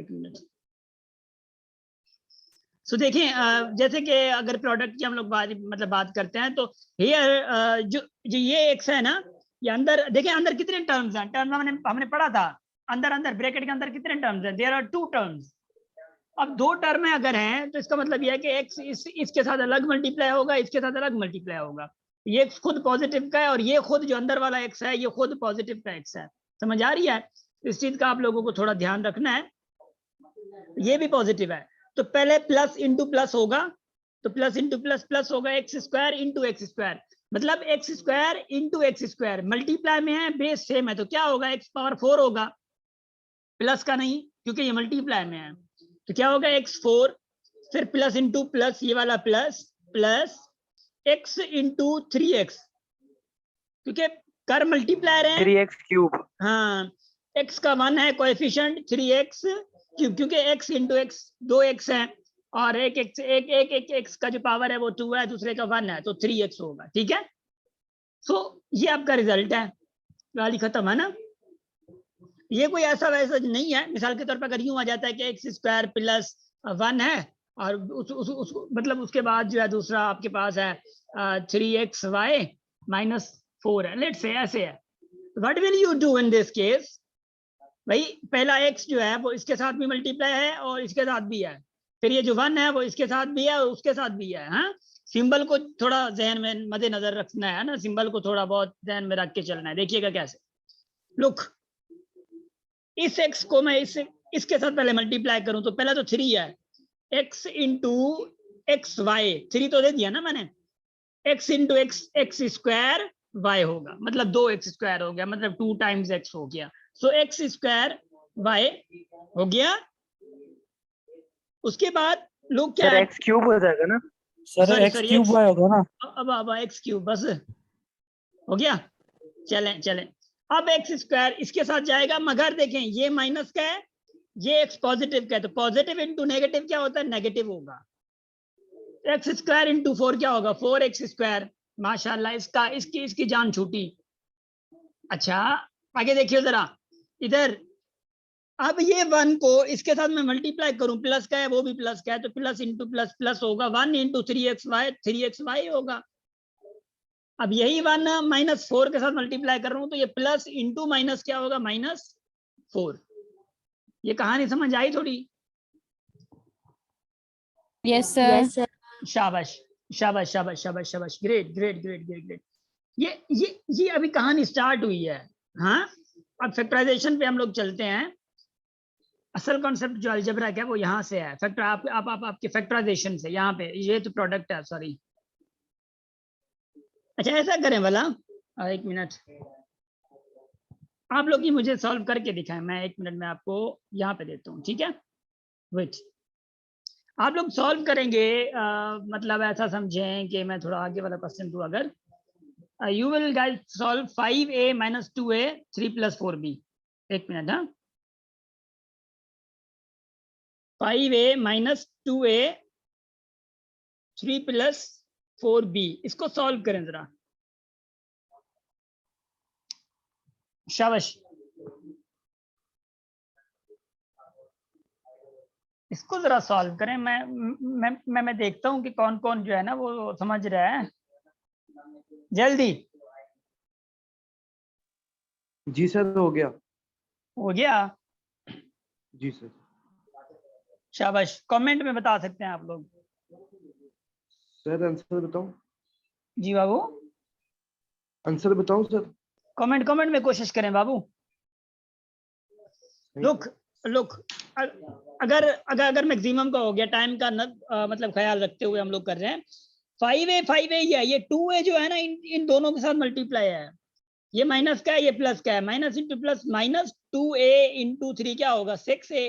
एक मिनट। सो देखें जैसे कि अगर प्रोडक्ट की हम लोग बात करते हैं तो हियर जो ये एक्स है ना, ये अंदर देखें, अंदर कितने टर्म्स हैं? टर्म हमने पढ़ा था, अंदर ब्रैकेट के अंदर कितने टर्म्स हैं? There are 2 terms. अब 2 टर्म अगर हैं तो इसका मतलब यह है कि एक्स इसके साथ अलग मल्टीप्लाई होगा, इसके साथ अलग मल्टीप्लाई होगा। ये खुद पॉजिटिव का है और ये खुद जो अंदर वाला एक्स है ये खुद पॉजिटिव का एक्स है। समझ आ रही है? इस चीज का आप लोगों को थोड़ा ध्यान रखना है। ये भी पॉजिटिव है तो पहले प्लस इंटू प्लस होगा, तो प्लस इंटू प्लस प्लस होगा, x square into x square, मतलब x square into x square. Multiply में है, बेस सेम है, तो क्या होगा? एक्स पावर 4 होगा, प्लस का नहीं क्योंकि ये मल्टीप्लाई में है। तो क्या होगा? x4, फिर प्लस इंटू प्लस, ये वाला plus plus x into 3x, क्योंकि कर मल्टीप्लायर है 3x क्यूब। हाँ, x का 1 है कोएफिशिएंट, 3x क्यूब, क्योंकि x इंटू x 2x है और एक x का जो पावर है वो 2 है, दूसरे का 1 है, तो 3x होगा। ठीक है, सो ये आपका रिजल्ट है, गाली खत्म है ना। ये कोई ऐसा वैसा नहीं है। मिसाल के तौर पर अगर यूं आ जाता है कि एक्स स्क्वायर प्लस 1 है और उस मतलब उसके बाद जो है दूसरा आपके पास है 3xy माइनस 4 है, लेट्स से ऐसे है, what will you do in this case? भाई पहला x जो है वो इसके साथ भी मल्टीप्लाई है और इसके साथ भी है, फिर ये जो 1 है वो इसके साथ भी है और उसके साथ भी है। हाँ, सिंबल को थोड़ा जहन में मद्देनजर रखना है ना, सिंबल को थोड़ा बहुत जहन में रख के चलना है। देखिएगा कैसे, लुक, इस x को मैं इसके साथ पहले मल्टीप्लाई करूं तो पहला तो 3 है, x इंटू एक्स वाई, 3 तो दे दिया ना मैंने, x into x square y होगा, मतलब 2x स्क्वायर हो गया, मतलब 2 टाइम्स x हो गया, सो x स्क्वायर y हो गया। उसके बाद लोग क्या सर x क्यूब हो जाएगा ना? Sir sorry x cube y होगा ना? अब x क्यूब बस हो गया। चलें अब एक्स स्क्वायर इसके साथ जाएगा, मगर देखें ये माइनस का है, ये एक्स पॉजिटिव का है, तो पॉजिटिव इंटू नेगेटिव क्या होता है? नेगेटिव होगा। एक्स स्क्वायर इंटू 4 क्या होगा? 4x square. माशाल्लाह, इसकी जान छूटी। अच्छा आगे देखिए जरा इधर, अब ये 1 को इसके साथ मैं मल्टीप्लाई करूं, प्लस का है वो भी प्लस का है, तो प्लस इंटू प्लस प्लस होगा, 1 इंटू 3xy होगा। अब यही 1 माइनस 4 के साथ मल्टीप्लाई कर रहा हूं तो ये प्लस इंटू माइनस क्या होगा? -4। ये कहानी समझ आई थोड़ी? Yes sir. शाबाश शाबाश शाबाश शाबाश शाबाश, great great great great great. ये अभी कहानी स्टार्ट हुई है। हाँ, अब फैक्टराइजेशन पे हम लोग चलते हैं। असल कॉन्सेप्ट जो अलजेब्रा है वो यहाँ से है, फैक्टर आपके फैक्टराइजेशन से, यहाँ पे ये तो प्रोडक्ट है, सॉरी। अच्छा ऐसा करें भला, एक मिनट, आप लोग ही मुझे सॉल्व करके दिखाएं, मैं 1 मिनट में आपको यहाँ पे देता हूँ, ठीक है? वेट, आप लोग सॉल्व करेंगे, मतलब ऐसा समझें कि मैं थोड़ा आगे वाला क्वेश्चन दूं, अगर you will guys solve 5a - 2a 3 + 4b। 1 minute, हाँ, 5a - 2a 3 + 4b, इसको सॉल्व करें जरा, शाबाश। इसको जरा सॉल्व करें, मैं देखता हूं कि कौन कौन जो है ना वो समझ रहा है, जल्दी। जी सर, हो गया। हो गया? जी सर। शाबाश, कमेंट में बता सकते हैं आप लोग। सर आंसर बताऊं? जी बाबू, आंसर बताऊं सर? कमेंट में कोशिश करें बाबू। लुक अगर मैक्सिमम का हो गया, टाइम का मतलब ख्याल रखते हुए हम लोग कर रहे हैं। 5a ही है, ये 2a जो है ना इन दोनों के साथ मल्टीप्लाई है, ये माइनस का है ये प्लस का है, minus into plus -2a into 3 क्या होगा? 6a।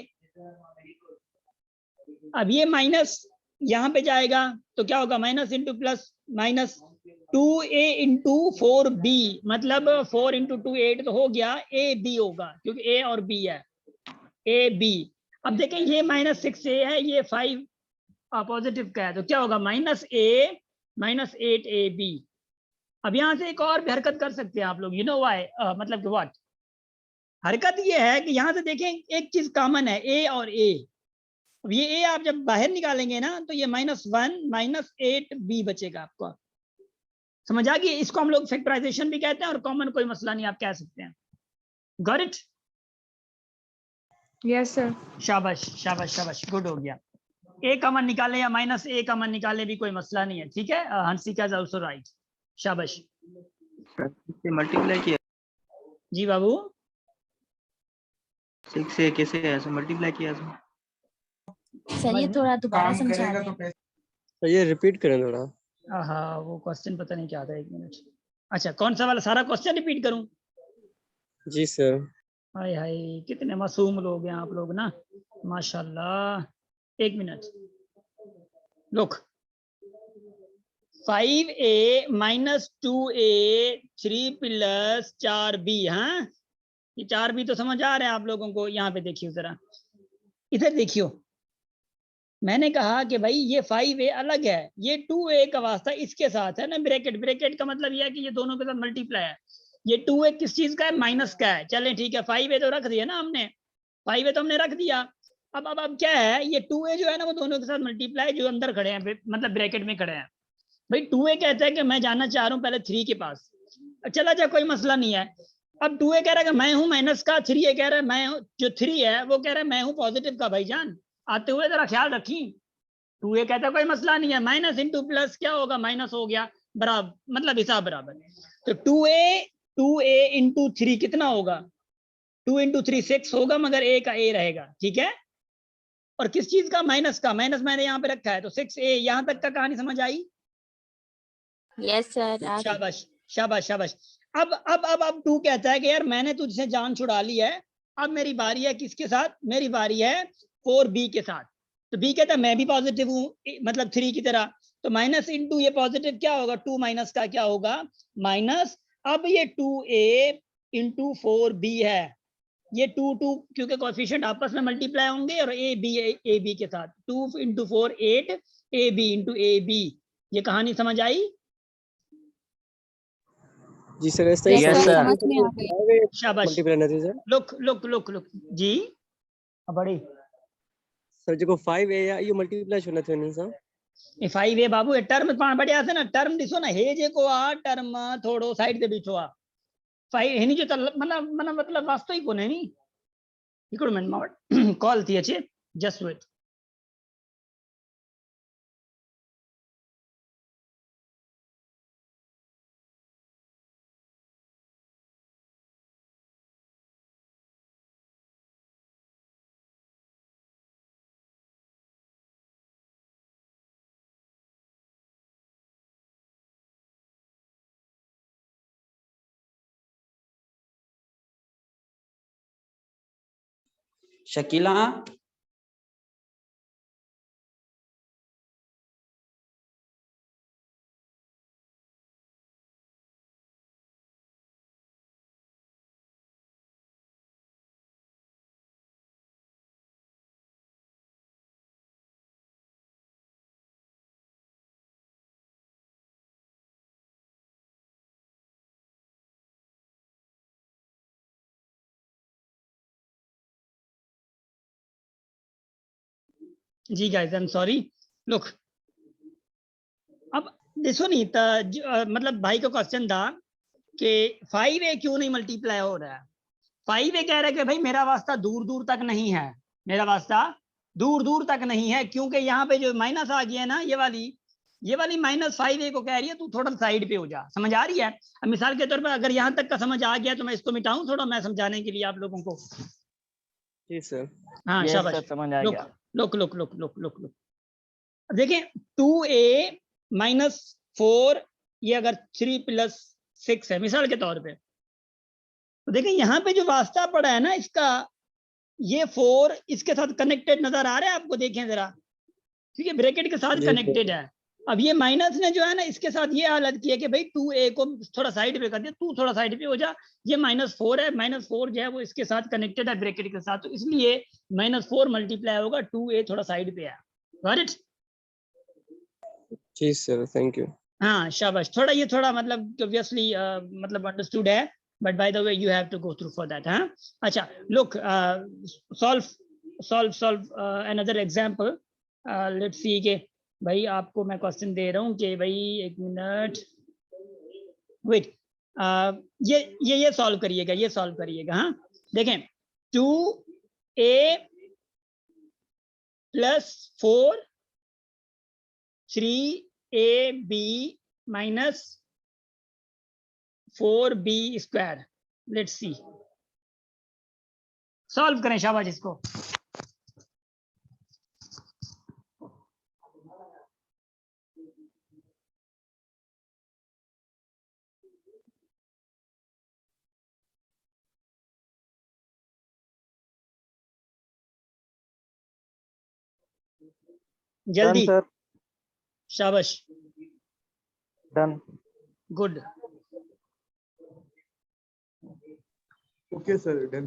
अब ये माइनस यहाँ पे जाएगा तो क्या होगा? Minus into plus -2a into 4b, मतलब 4 इंटू 2 8 तो हो गया, ab होगा क्योंकि a और b है, ab। अब देखें ये -6a है, ये 5 पॉजिटिव का है, तो क्या होगा? -a - 8ab। अब यहां से एक और भी हरकत कर सकते हैं आप लोग, यू नो व्हाई, मतलब कि व्हाट, हरकत ये है कि यहाँ से देखें एक चीज कॉमन है, ए और ए। अब ये ए आप जब बाहर निकालेंगे ना तो ये -1 -8 बी बचेगा आपको। समझ आ गई? इसको हम लोग फैक्टराइजेशन भी कहते हैं और कॉमन कोई मसला नहीं आप कह सकते हैं। Got it? Yes, sir. शाबाश शाबाश शाबाश, गुड हो गया। ए कॉमन निकाले या -a कॉमन निकाले भी कोई मसला नहीं है, ठीक है। हंसिका इज आल्सो राइट, शाबाश। मल्टीप्लाई किया जी बाबू, 6 से कैसे ऐसे मल्टीप्लाई किया सर ये थोड़ा दोबारा समझा दें। तो ये रिपीट करें थोड़ा। हाँ वो क्वेश्चन पता नहीं क्या था, 1 मिनट। अच्छा कौन सा वाला, सारा क्वेश्चन रिपीट करूं? जी सर। हाय हाय कितने मासूम लोग हैं आप लोग ना, माशाल्लाह। 1 minute, look 5a - 2a 3 + 4b। हाँ ये 4b तो समझ आ रहे हैं आप लोगों को। यहाँ पे देखिए जरा, इधर देखियो, मैंने कहा कि भाई ये 5a अलग है, ये 2a का वास्ता इसके साथ है ना, ब्रैकेट। ब्रैकेट का मतलब ये है कि ये दोनों के साथ मल्टीप्लाई है। ये 2a किस चीज का है? माइनस का है। चलें ठीक है, 5a तो रख दिया ना हमने, 5a तो हमने रख दिया। अब क्या है, ये 2a जो है ना वो दोनों के साथ मल्टीप्लाई, जो अंदर खड़े हैं मतलब ब्रैकेट में खड़े हैं। भाई 2a कहता है कि मैं जाना चाह रहा हूँ पहले 3 के पास। चला जाए, कोई मसला नहीं है। अब 2a कह रहा है कि मैं हूँ माइनस का, 3a कह रहा है मैं हूँ, जो 3 है वो कह रहा है मैं हूँ पॉजिटिव का। भाईजान आते हुए जरा ख्याल रखी। 2a कहता है कोई मसला नहीं है, माइनस इंटू प्लस क्या होगा, माइनस हो गया, बराबर, मतलब हिसाब बराबर। तो 2a इंटू 3 कितना होगा? 2 इंटू 3 6 होगा, मगर a का a रहेगा, ठीक है। और किस चीज का? माइनस का। माइनस मैंने यहाँ पे रखा है, तो 6a। यहाँ तक का कहानी समझ आई? Yes, sir. शाबाश शाबाश शाबाश। अब 2 कहता है कि यार मैंने तुझसे जान छुड़ा ली है, अब मेरी बारी है किसके साथ? मेरी बारी है 4b के साथ। तो b कहता है मैं भी पॉजिटिव हूँ, मतलब 3 की तरह। तो माइनस इंटू ये पॉजिटिव क्या होगा? 2 माइनस का क्या होगा? माइनस। अब ये 2a इंटू 4b है, ये 2 क्योंकि कोएफिशिएंट आपस में मल्टीप्लाई होंगे, और a b के साथ 2 इंटू 4 8 ab इंटू ab। ये कहानी समझ आई? जी सर ऐसा Yes, ही Yes, sir. sir. समझ में आ गई। शाबाश। मल्टीप्लाई नहीं सर। लुक जी बड़ी सर जो 5a या ये मल्टीप्लाई होना था नहीं sir. A 5a Babu, a term पण बढ़िया से ना, टर्म दिसो ना, हे जे को आ टर्म थोड़ो साइड ते बीठो आ 5 हेनी जो मतलब वास्तविक कोने नी। हिकिड़ो मिनट मां वटि कॉल थी अचे, just wait. Shakeela ji guys I am sorry. Look अब देखो नहीं मतलब भाई का क्वेश्चन था कि 5a क्यों नहीं मल्टीप्लाई हो रहा है। 5a कह रहा है कि भाई मेरा वास्ता दूर दूर तक नहीं है, मेरा वास्ता दूर दूर तक नहीं है, क्योंकि यहाँ पे जो माइनस आ गया है ना, ये वाली -5a को कह रही है तू थोड़ा साइड पे हो जा। समझ आ रही है? अब मिसाल के तौर पर अगर यहाँ तक का समझ आ गया तो मैं इसको मिटाऊं थोड़ा, मैं समझाने के लिए आप लोगों को। जी सर। हाँ Yes, शाबाश। sir, समझ आ गया। लुक देखिए 2a -4, ये अगर 3 + 6 है मिसाल के तौर पे, तो देखिए यहाँ पे जो वास्ता पड़ा है ना इसका, ये 4 इसके साथ कनेक्टेड नजर आ रहा है आपको? देखें जरा, ठीक है, ब्रैकेट के साथ जी, कनेक्टेड है। अब ये माइनस ने जो है ना इसके साथ ये हालत की है कि भाई 2a को थोड़ा साइड पे कर दिया, तू थोड़ा साइड पे हो जा। ये -4 है, -4 जो है वो इसके साथ कनेक्टेड है ब्रैकेट के साथ, तो इसलिए -4 मल्टीप्लाई होगा, 2a थोड़ा साइड पे है। Got it? जी सर थैंक यू। हाँ शाबाश। थोड़ा ये थोड़ा मतलब ऑब्वियसली मतलब अंडरस्टूड है, but by the way you have to go through for that. Huh? Acha, look, solve another example. Let's see के भाई आपको मैं क्वेश्चन दे रहा हूँ कि भाई एक मिनट वेट, ये सॉल्व करिएगा, ये सॉल्व करिएगा. हाँ देखें, 2a + 4 3ab minus 4b square. Let's see, solve करें. शाबाश इसको. जल्दी. सर शाबाश. Done. Good. Okay sir, done.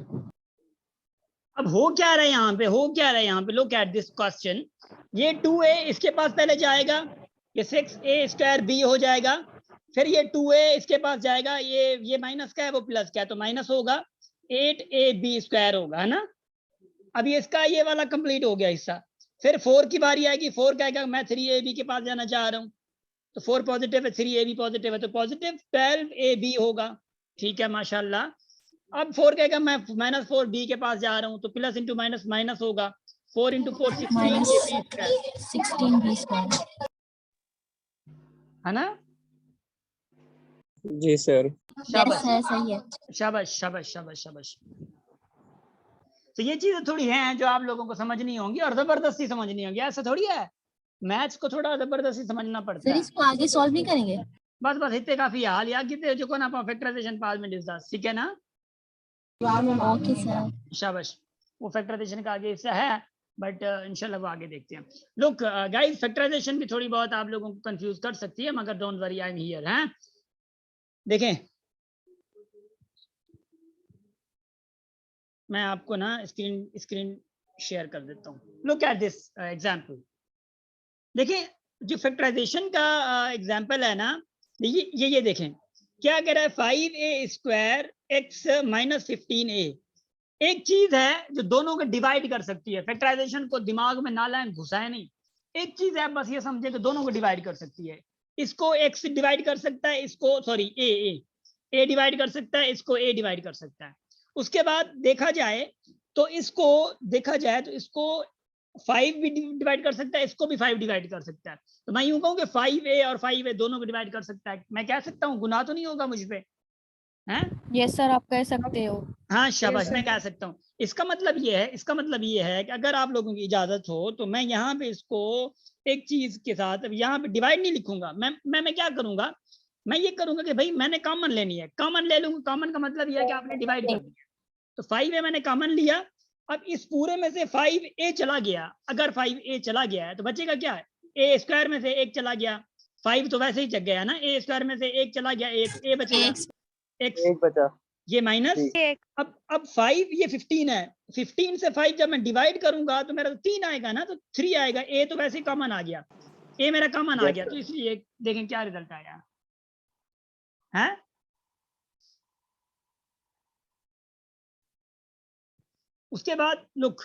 अब हो क्या रहा है यहाँ पे, हो क्या रहा है यहाँ पे, लुक एट दिस क्वेश्चन. ये 2a इसके पास पहले जाएगा, ये 6a² b हो जाएगा, फिर ये 2a इसके पास जाएगा, ये माइनस का है वो प्लस का है तो माइनस होगा, 8ab² होगा, है ना. अब ये इसका ये वाला कंप्लीट हो गया हिस्सा. फिर 4 की बारी आएगी, 4 कहेगा मैं 3ab के पास जाना चाह रहा हूँ, तो 4 पॉजिटिव है, 3ab पॉजिटिव है, तो पॉजिटिव 12ab होगा. ठीक है माशाल्लाह. अब 4 कहेगा मैं -4b के पास जा रहा हूँ, तो प्लस इंटू माइनस माइनस होगा, 4 × 4 16b square. है ना. जी सर. शाबाश सही है. शाबाश शाबाश शाबाश शाबाश. तो ये चीजें थोड़ी हैं जो आप लोगों को समझनी होंगी और जबरदस्ती समझनी होंगी. ऐसा थोड़ी है, मैथ्स को थोड़ा जबरदस्ती समझना पड़ता सर है. इसको आगे सॉल्व नहीं करेंगे? बस इतने काफी है. हाल या कितने जो को ना फैक्टराइजेशन पास में डिस्कस. ठीक है ना. Okay sir. शाबाश. वो फैक्टराइजेशन का आगे हिस्सा है, बट इंशाल्लाह वो आगे देखते हैं. लुक गाइस, फैक्टराइजेशन भी थोड़ी बहुत आप लोगों को कंफ्यूज कर सकती है, मगर don't worry, I am here. हैं देखें, मैं आपको ना स्क्रीन शेयर कर देता हूँ. Look at this example. देखिए जो फैक्टराइजेशन का एग्जांपल है ना, ये देखें क्या कह रहा है. 5a² x - 15a. एक चीज है जो दोनों को डिवाइड कर सकती है. फैक्टराइजेशन को दिमाग में ना लाएं, घुसाएं नहीं. एक चीज है बस ये समझे कि दोनों को डिवाइड कर सकती है. इसको x डिवाइड कर सकता है, इसको सॉरी a डिवाइड कर सकता है, इसको a डिवाइड कर सकता है. उसके बाद देखा जाए तो इसको 5 भी डिवाइड कर सकता है, इसको भी 5 डिवाइड कर सकता है. तो मैं यूं कहूं कि 5a और 5a दोनों को डिवाइड कर सकता है. मैं कह सकता हूं, गुनाह तो नहीं होगा मुझ पे. हैं यस सर, आप कह सकते हो. हाँ शाबाश, मैं कह सकता हूँ. इसका मतलब ये है कि अगर आप लोगों की इजाजत हो तो मैं यहाँ पे इसको एक चीज के साथ यहाँ पे डिवाइड नहीं लिखूंगा. मैं क्या करूंगा, मैं ये करूंगा कि भाई मैंने कॉमन लेनी है, कॉमन ले लूंगा. कॉमन का मतलब ये है कि आपने डिवाइड कर दिया. तो 5a मैंने कॉमन लिया. अब इस पूरे में से 5a चला गया. अगर 5a चला गया है तो बचेगा क्या है, a² में से 1 चला गया. 5 तो वैसे ही जग गया ना, a² में से 1 चला गया, 1 a बचेगा, x बचा. ये माइनस. अब 5 ये 15 है, 15 से 5 जब मैं डिवाइड करूंगा तो मेरा 3 आएगा ना, तो 3 आएगा. a तो वैसे ही कॉमन आ गया, a मेरा कॉमन आ गया, तो इसलिए देखें क्या रिजल्ट आया है. उसके बाद लुक,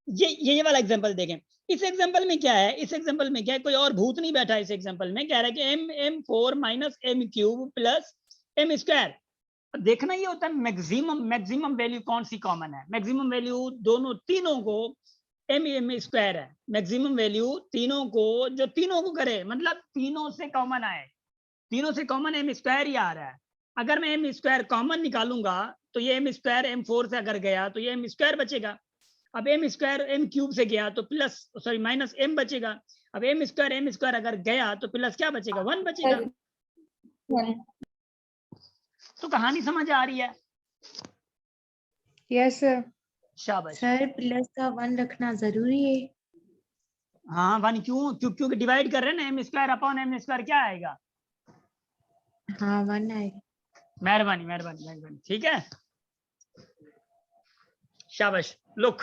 ये वाला एग्जांपल देखें. इस एग्जांपल में क्या है, कोई और भूत नहीं बैठा. इस एग्जांपल में कह रहा है कि m4 - m³ + m². देखना ये होता है मैक्सिमम वैल्यू कौन सी कॉमन है. मैक्सिमम वैल्यू तीनों को m² है. मैक्सिमम वैल्यू तीनों को करे, मतलब तीनों से कॉमन आए. तीनों से कॉमन m² ही आ रहा है. अगर मैं m² कॉमन निकालूंगा तो ये m² m4 से अगर गया तो ये m² बचेगा. अब m² m³ से गया तो माइनस m बचेगा. अब m² अगर गया तो प्लस क्या बचेगा, 1 बचेगा. तो कहानी समझ आ रही है. Yes sir. शाबाश. सर प्लस का 1 रखना जरूरी है. हाँ 1 क्योंकि डिवाइड कर रहे हैं ना, m² क्या आएगा. हाँ 1 आएगा. मेहरबानी. ठीक है शाबाश. लुक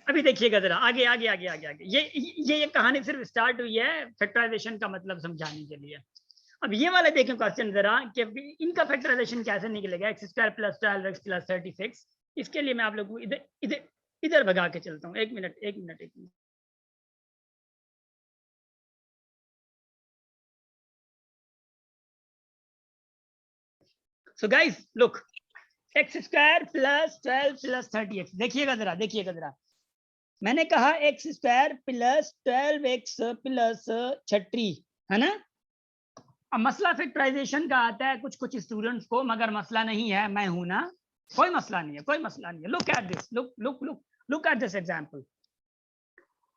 अभी देखिएगा जरा आगे. ये कहानी सिर्फ स्टार्ट हुई है फैक्टराइजेशन का मतलब समझाने के लिए. अब ये वाले देखें क्वेश्चन जरा कि इनका फैक्टराइजेशन कैसे निकलेगा, x square plus 12x plus 36। इसके लिए मैं आप लोगों को इधर इधर इधर भगा के चलता हूँ। एक minute. So guys look, x square plus 12 plus 30x, देखिएगा जरा। मैंने कहा x square plus 12x plus 36, है ना। अब मसला फैक्टराइजेशन का आता है कुछ स्टूडेंट्स को, मगर मसला नहीं है, मैं हूं ना, कोई मसला नहीं है। Look at this example.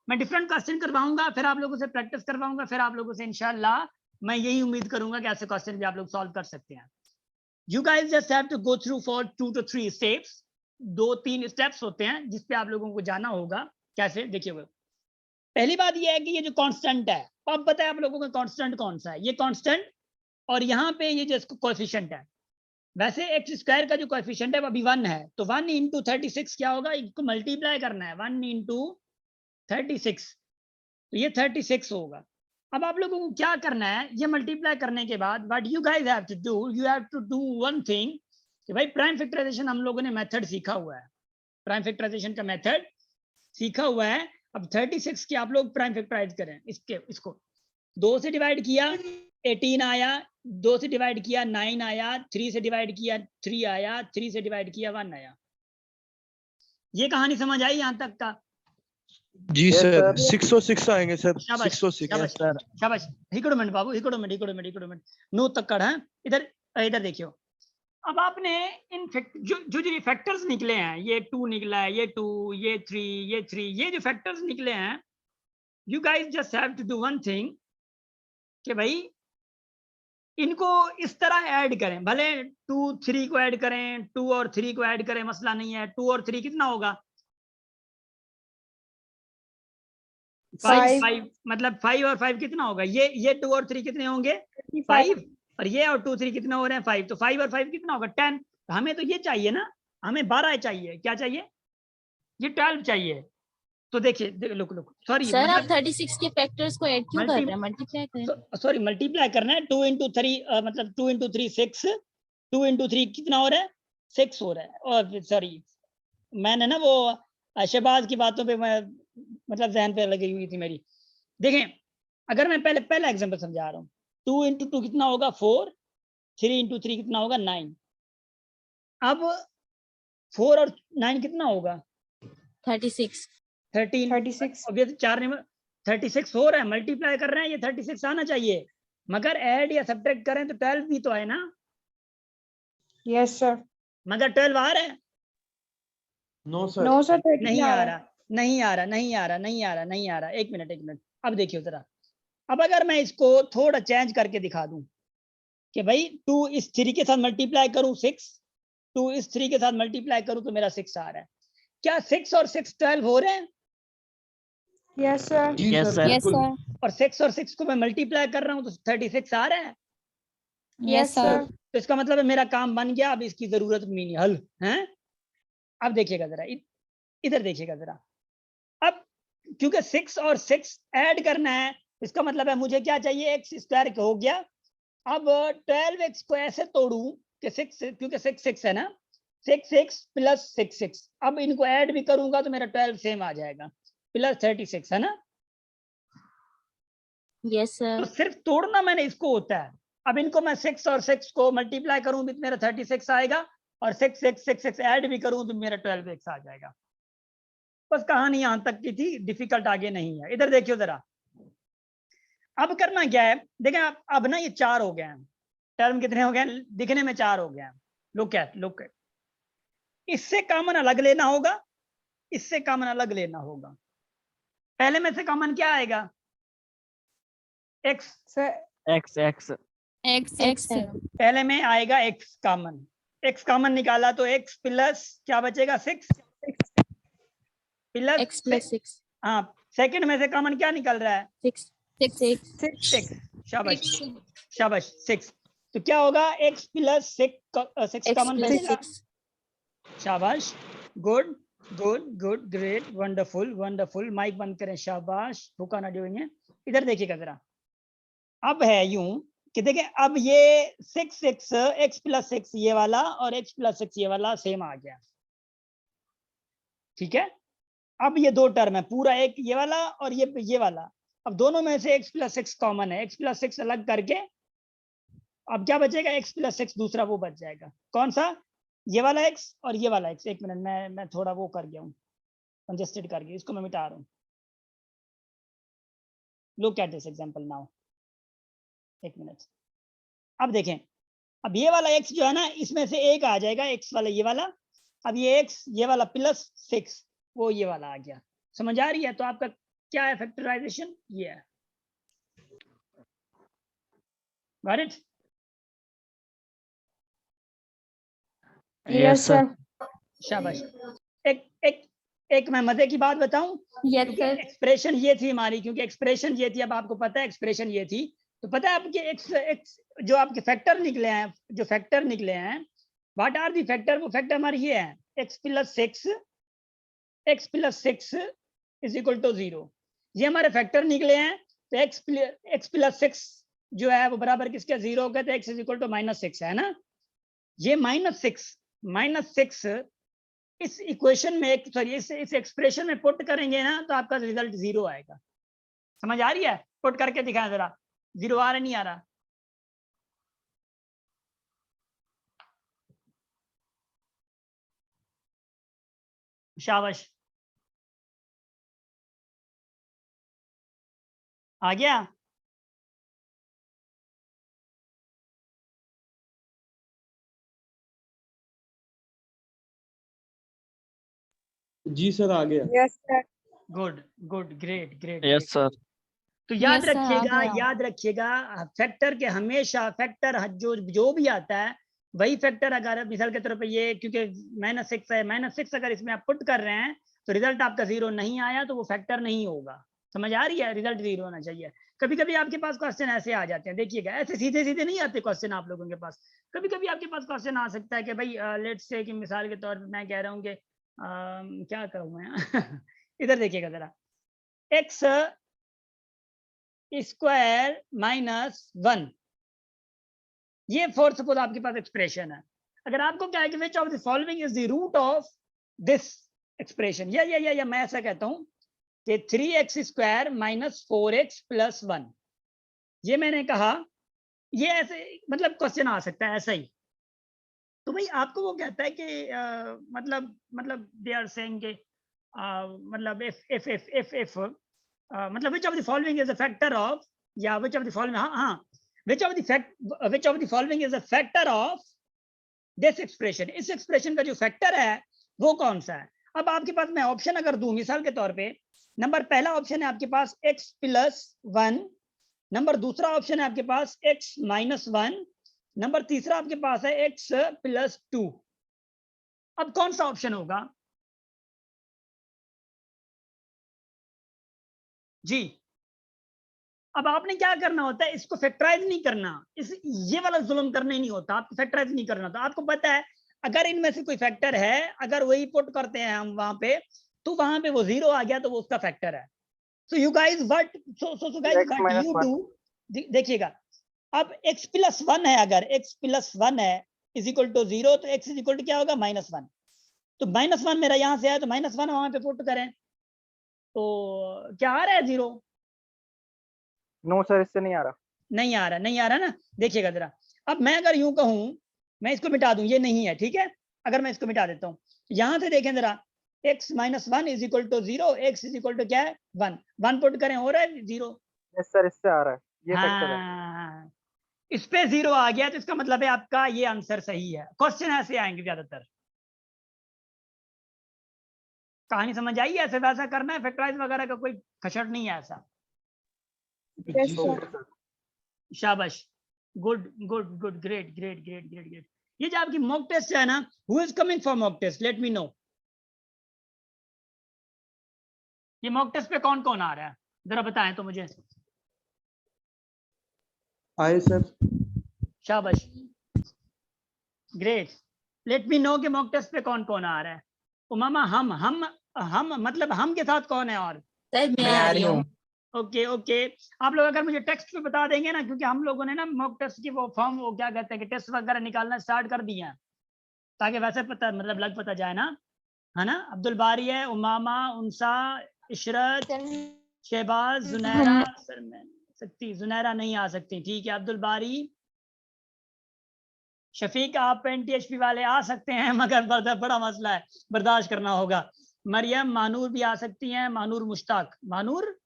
मैं डिफरेंट क्वेश्चन करवाऊंगा, फिर आप लोगों से प्रैक्टिस करवाऊंगा, फिर आप लोगों से इंशाल्लाह मैं यही उम्मीद करूंगा कि ऐसे क्वेश्चन भी आप लोग सॉल्व कर सकते हैं। You guys just have to go through for 2 to 3 steps. 2-3 steps होते हैं जिसपे आप लोगों को जाना होगा। कैसे, देखिए पहली बात ये है कि ये जो कांस्टेंट है, अब बताए आप लोगों का कांस्टेंट कौन सा है, ये कांस्टेंट, और यहाँ पे ये जो कोएफिशिएंट है। वैसे एक्स स्क्वायर का जो कोएफिशिएंट है वो अभी 1 है, तो 1 into 36 क्या होगा, इसको मल्टीप्लाई करना है, 1 into 36, तो ये 36 होगा। अब आप लोगों को क्या करना है, ये मल्टीप्लाई करने के बाद what you guys have to do, you have to do one thing, कि भाई प्राइम फैक्टराइजेशन हम लोगों ने मेथड सीखा हुआ है, प्राइम फैक्टराइजेशन का मेथड सीखा हुआ है। अब 36 की आप लोग प्राइम फैक्टराइज करें, इसको 2 से डिवाइड किया 18 आया, 2 से डिवाइड किया 9 आया, 3 से डिवाइड किया 3 आया, 3 से डिवाइड किया 1 आया। ये कहानी समझ आई यहाँ तक का? जी सर, 606 आएंगे सर, शाबाश 606 शाबाश। हिकड़ो मिनट बाबू, हिकड़ो मिनट, नो तक्कड़ है। इधर देखियो। अब आपने इन जो फैक्टर्स निकले हैं, ये 2 निकला है, ये 2, ये 3, ये जो फैक्टर्स निकले हैं, you guys just have to do one thing, कि भाई इनको इस तरह ऐड करें, भले 2 3 को ऐड करें, 2 और 3 को ऐड करें, मसला नहीं है। 2 और 3 कितना होगा, 5 मतलब 5 और 5 कितना होगा, ये 2 और 3 कितने होंगे, 5, और ये और 2 3 कितने हो रहे हैं, 5, तो 5 और 5 कितना होगा, 10। तो हमें तो ये चाहिए ना, हमें 12 चाहिए, क्या चाहिए, ये 12 चाहिए। तो देखिए लुक सॉरी सर आप 36 के फैक्टर्स को ऐड क्यों कर रहे हैं, मल्टीप्लाई करें। सॉरी मल्टीप्लाई करना है, 2 into 3 मतलब 2 into 3 6, 2 into 3 कितना हो रहा है, 6 हो रहा है। और सॉरी मैंने ना वो शहबाज की बातों पे मैं मतलब जहन पे लगी हुई थी मेरी। देखें अगर मैं पहला एग्जांपल समझा रहा हूँ, 2 into 2 कितना होगा 4, 3 into 3 कितना होगा 9। अब 4 और 9 कितना होगा 36 36 अब ये 4 में 36 हो रहा है, मल्टीप्लाई कर रहे हैं, ये 36 आना चाहिए, मगर ऐड या सब्ट्रैक्ट करें तो 12 भी तो आए ना। Yes sir. मगर 12 आ रहा है, नो सर, नो सर, नहीं आ रहा। एक मिनट अब देखियो जरा। अब अगर मैं इसको थोड़ा चेंज करके दिखा दूं कि भाई 2 इस 3 के साथ मल्टीप्लाई करूं 6, 2 इस 3 के साथ मल्टीप्लाई करूं तो मेरा 6 आ रहा है। क्या 6 और 6 12 हो रहे हैं? Yes sir. Yes, sir. Yes sir. और 6 और 6 को मैं मल्टीप्लाई कर रहा हूं तो 36 आ रहा है। Yes sir. तो इसका मतलब है मेरा काम बन गया, अब इसकी जरूरत भी नहीं, हल है। अब देखिएगा जरा, इधर देखिएगा जरा। अब क्योंकि 6 और 6 ऐड करना है, इसका मतलब है मुझे क्या चाहिए, एक्स स्क्वायर हो गया। अब 12x को ऐसे तोड़ूं कि 6 क्योंकि 6 6 है ना, 6 प्लस 6 अब इनको ऐड भी करूंगा तो मेरा 12 सेम आ जाएगा, प्लस 36 है ना। यस तो सर। सिर्फ तोड़ना मैंने इसको होता है। अब इनको मैं 6 और 6 को मल्टीप्लाई करूं भी तो मेरा 36 आएगा, और 6 ऐड भी करूं तो मेरा 12x आ जाएगा। बस कहानी यहां तक की थी, डिफिकल्ट आगे नहीं है। इधर देखियो जरा। अब करना क्या है, देखें अब ना ये 4 हो गए हैं, टर्म कितने हो गए, दिखने में 4 हो गए हैं। लुक एट इससे कॉमन अलग लेना होगा, इससे कॉमन अलग लेना होगा। पहले में से कॉमन क्या आएगा, x, X. एक्स पहले में आएगा x कॉमन, x कॉमन निकाला तो x प्लस क्या बचेगा 6 प्लस एक्स प्लस 6 हाँ, सेकंड में से कॉमन क्या निकल रहा है 6 शाबाश 6। तो क्या होगा x प्लस 6 कॉमन बचेगा, शाबाश, गुड ग्रेट वंडरफुल। माइक बंद करें, शाबाश, भूखा ना डूइंग है। इधर देखिएगा जरा। अब है यूं कि देखिए अब ये 6x x प्लस 6 ये वाला और x प्लस 6 ये वाला सेम आ गया, ठीक है। अब ये दो टर्म है, पूरा एक ये वाला और ये वाला, अब दोनों में से x प्लस 6 कॉमन है, x प्लस 6 अलग करके अब क्या बचेगा, x प्लस 6 दूसरा वो बच जाएगा, कौन सा, ये वाला x और ये वाला x। एक मिनट, मैं थोड़ा वो कर गया हूँ, कंजेस्टेड कर गया, इसको मैं मिटा रहा हूँ। Look at this example now, एक मिनट। अब देखें, अब ये वाला x जो है ना, इसमें से एक आ जाएगा x वाला ये वाला, अब ये x ये वाला प्लस 6 वो ये वाला आ गया, समझ आ रही है। तो आपका क्या है फैक्टराइजेशन, ये है, गॉट इट। Yes, sir. शाबाश। एक मैं मजे की बात बताऊं, Yes, क्योंकि sir. एक्सप्रेशन ये थी हमारी, क्योंकि एक्सप्रेशन ये थी, अब आपको पता है एक्सप्रेशन ये थी, तो पता है आपके एक्स जो आपके फैक्टर निकले हैं, जो फैक्टर निकले हैं, व्हाट आर दी फैक्टर, वो फैक्टर हमारे ये है, x plus 6 is equal to 0, ये हमारे फैक्टर निकले हैं। तो x प्लस 6 जो है वो बराबर किसके, 0 हो गया, तो x इज इक्वल टू -6 है ना। ये -6 इस इक्वेशन में, सॉरी इस एक्सप्रेशन में पुट करेंगे ना, तो आपका रिजल्ट 0 आएगा, समझ आ रही है। पुट करके दिखाएं जरा, 0 आ रहा नहीं आ रहा, शाबाश, आ गया। जी सर आ गया। Yes, sir. Good good, great great. Yes sir. तो याद Yes, sir, आ रखिएगा, गया। याद रखिएगा, फैक्टर के हमेशा फैक्टर जो भी आता है वही फैक्टर, अगर मिसाल के तौर पे ये, क्योंकि -6 है, -6 अगर इसमें आप पुट कर रहे हैं तो रिजल्ट आपका 0 नहीं आया, तो वो फैक्टर नहीं होगा, समझ आ रही है, रिजल्ट 0 होना चाहिए। कभी कभी आपके पास क्वेश्चन ऐसे आ जाते हैं, देखिएगा ऐसे सीधे सीधे नहीं आते क्वेश्चन आप लोगों के पास, कभी कभी आपके पास क्वेश्चन आ सकता है कि भाई लेट्स से कि मिसाल के तौर पर मैं कह रहा हूँ कि क्या करूँ मैं इधर देखिएगा जरा, x स्क्वायर -1, ये फॉर सपोज आपके पास एक्सप्रेशन है। अगर आपको क्या है कि which of the following is the root of this expression, या मैं ऐसा कहता हूं कि 3x स्क्वायर -4x + 1, ये मैंने कहा, ये ऐसे मतलब क्वेश्चन आ सकता है ऐसा ही। तो भाई आपको वो कहता है कि मतलब दे आर सेइंग के मतलब if मतलब which of the following is a factor of, या which of the following, हाँ which of the following is a factor of this expression, इस एक्सप्रेशन का जो फैक्टर है वो कौन सा है। अब आपके पास मैं ऑप्शन अगर दूं, मिसाल के तौर पे नंबर पहला ऑप्शन है आपके पास x + 1, नंबर दूसरा ऑप्शन है आपके पास x - 1, नंबर तीसरा आपके पास है x + 2। अब कौन सा ऑप्शन होगा जी। अब आपने क्या करना होता है, इसको फैक्टराइज नहीं करना, ये वाला जुल्म करना ही नहीं होता, आपको फैक्टराइज नहीं करना। तो आपको पता है अगर इनमें से कोई फैक्टर है, अगर वही पुट करते हैं हम वहां पे, तो वहां पे वो 0 आ गया, तो वो उसका फैक्टर है। So you guys what what you do, देखिएगा, अब x + 1 है, अगर x + 1 है इज इक्वल टू 0, तो x इज इक्वल टू क्या होगा, -1। तो -1 मेरा यहां से आया, तो -1 वहां पे पुट करें, तो क्या आ रहा है, 0। नो सर, इससे नहीं आ रहा। नहीं आ रहा ना, देखिएगा जरा। अब मैं अगर यूं कहूं, मैं इसको मिटा दूं, ये नहीं है, ठीक है, अगर मैं इसको मिटा देता हूं, यहां से देखें जरा, x - 1 is equal to 0, x is equal to क्या है, 1 पुट करें, हो रहा है 0। यस सर, इससे आ रहा है, ये फैक्टर है। हाँ, इस पे 0 आ गया, तो इसका मतलब है आपका ये आंसर सही है। क्वेश्चन ऐसे आएंगे ज्यादातर, कहानी समझ आई, ऐसे वैसा करना है, फैक्टराइज वगैरह का कोई खचड़ नहीं है ऐसा। Yes, जी sir. सर। शाबाश, good good good, great great great great great. ये जो आपकी मॉक टेस्ट है ना, who is coming for mock test, let me know. ये मॉक टेस्ट पे कौन कौन आ रहा है, जरा बताएं तो मुझे। आए सर। शाबाश, ग्रेट, लेट मी नो कि मॉक टेस्ट पे कौन कौन आ रहा है। उमामा, हम मतलब हम के साथ कौन है, और सर मैं आ रही हूँ। ओके ओके, आप लोग अगर मुझे टेक्स्ट पे बता देंगे ना, क्योंकि हम लोगों ने ना मॉक टेस्ट की वो फॉर्म, वो क्या कहते हैं कि टेस्ट वगैरह निकालना स्टार्ट कर दिया है, ताकि वैसे पता मतलब लग पता जाए ना, है ना। अब्दुल बारी है, उमामा, उनसा, इशरत, शहबाज, जुनैरा, सर मैं सकती, जुनैरा नहीं आ सकती, ठीक है। अब्दुल बारी, शफीक, आप NTHP वाले आ सकते हैं, मगर बड़ा मसला है, बर्दाश्त करना होगा। मरियम, मानूर भी आ सकती हैं, मानूर मुश्ताक, मानूर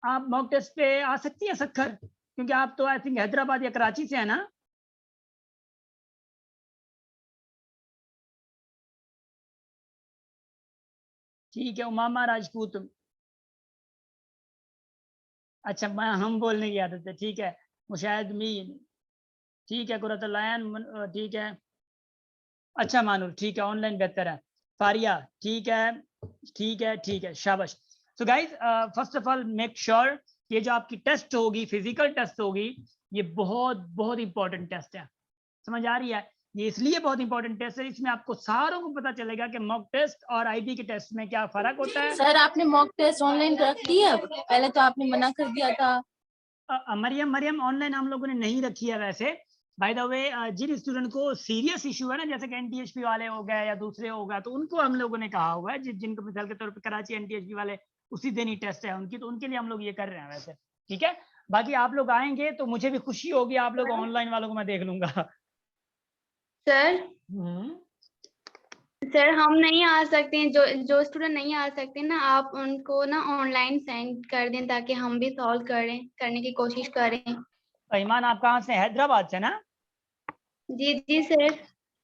आप मॉक टेस्ट पे आ सकती हैं सक्खर, क्योंकि आप तो आई थिंक हैदराबाद या कराची से है ना। ठीक है। उमामा राजपूत, अच्छा मैं हम बोलने की आदत है, ठीक है। मुशाहिद मीन, ठीक है। कुरतलायन, ठीक है। अच्छा मानूर, ठीक है, ऑनलाइन बेहतर है। फारिया, ठीक है ठीक है ठीक है, शाबाश। So guys, first of all make sure ये जो आपकी टेस्ट होगी, फिजिकल टेस्ट होगी, ये बहुत बहुत इंपॉर्टेंट टेस्ट है, समझ आ रही है। ये इसलिए बहुत इंपॉर्टेंट टेस्ट है, इसमें आपको सारों को पता चलेगा कि मॉक टेस्ट और IB के टेस्ट में क्या फर्क होता है। सर आपने मॉक टेस्ट ऑनलाइन रखी है? पहले तो आपने मना कर दिया था। मरियम ऑनलाइन हम लोगों ने नहीं रखी है वैसे। बाय द वे, जिन स्टूडेंट को सीरियस इशू है ना, जैसे कि NTHP वाले हो गए या दूसरे हो गए, तो उनको हम लोगों ने कहा हुआ है, जिनको मिसाल के तौर पर कराची NTHP वाले उसी दिन ही टेस्ट है उनकी, तो उनके लिए हम लोग ये कर रहे हैं वैसे, ठीक है। बाकी आप लोग आएंगे तो मुझे भी खुशी होगी, आप लोग ऑनलाइन वालों को मैं देख लूंगा। सर हम नहीं आ सकते हैं, जो स्टूडेंट नहीं आ सकते ना, आप उनको ना ऑनलाइन सेंड कर दें, ताकि हम भी सॉल्व करने की कोशिश करें। ईमान, आप कहाँ से? हैदराबाद से ना? जी जी सर।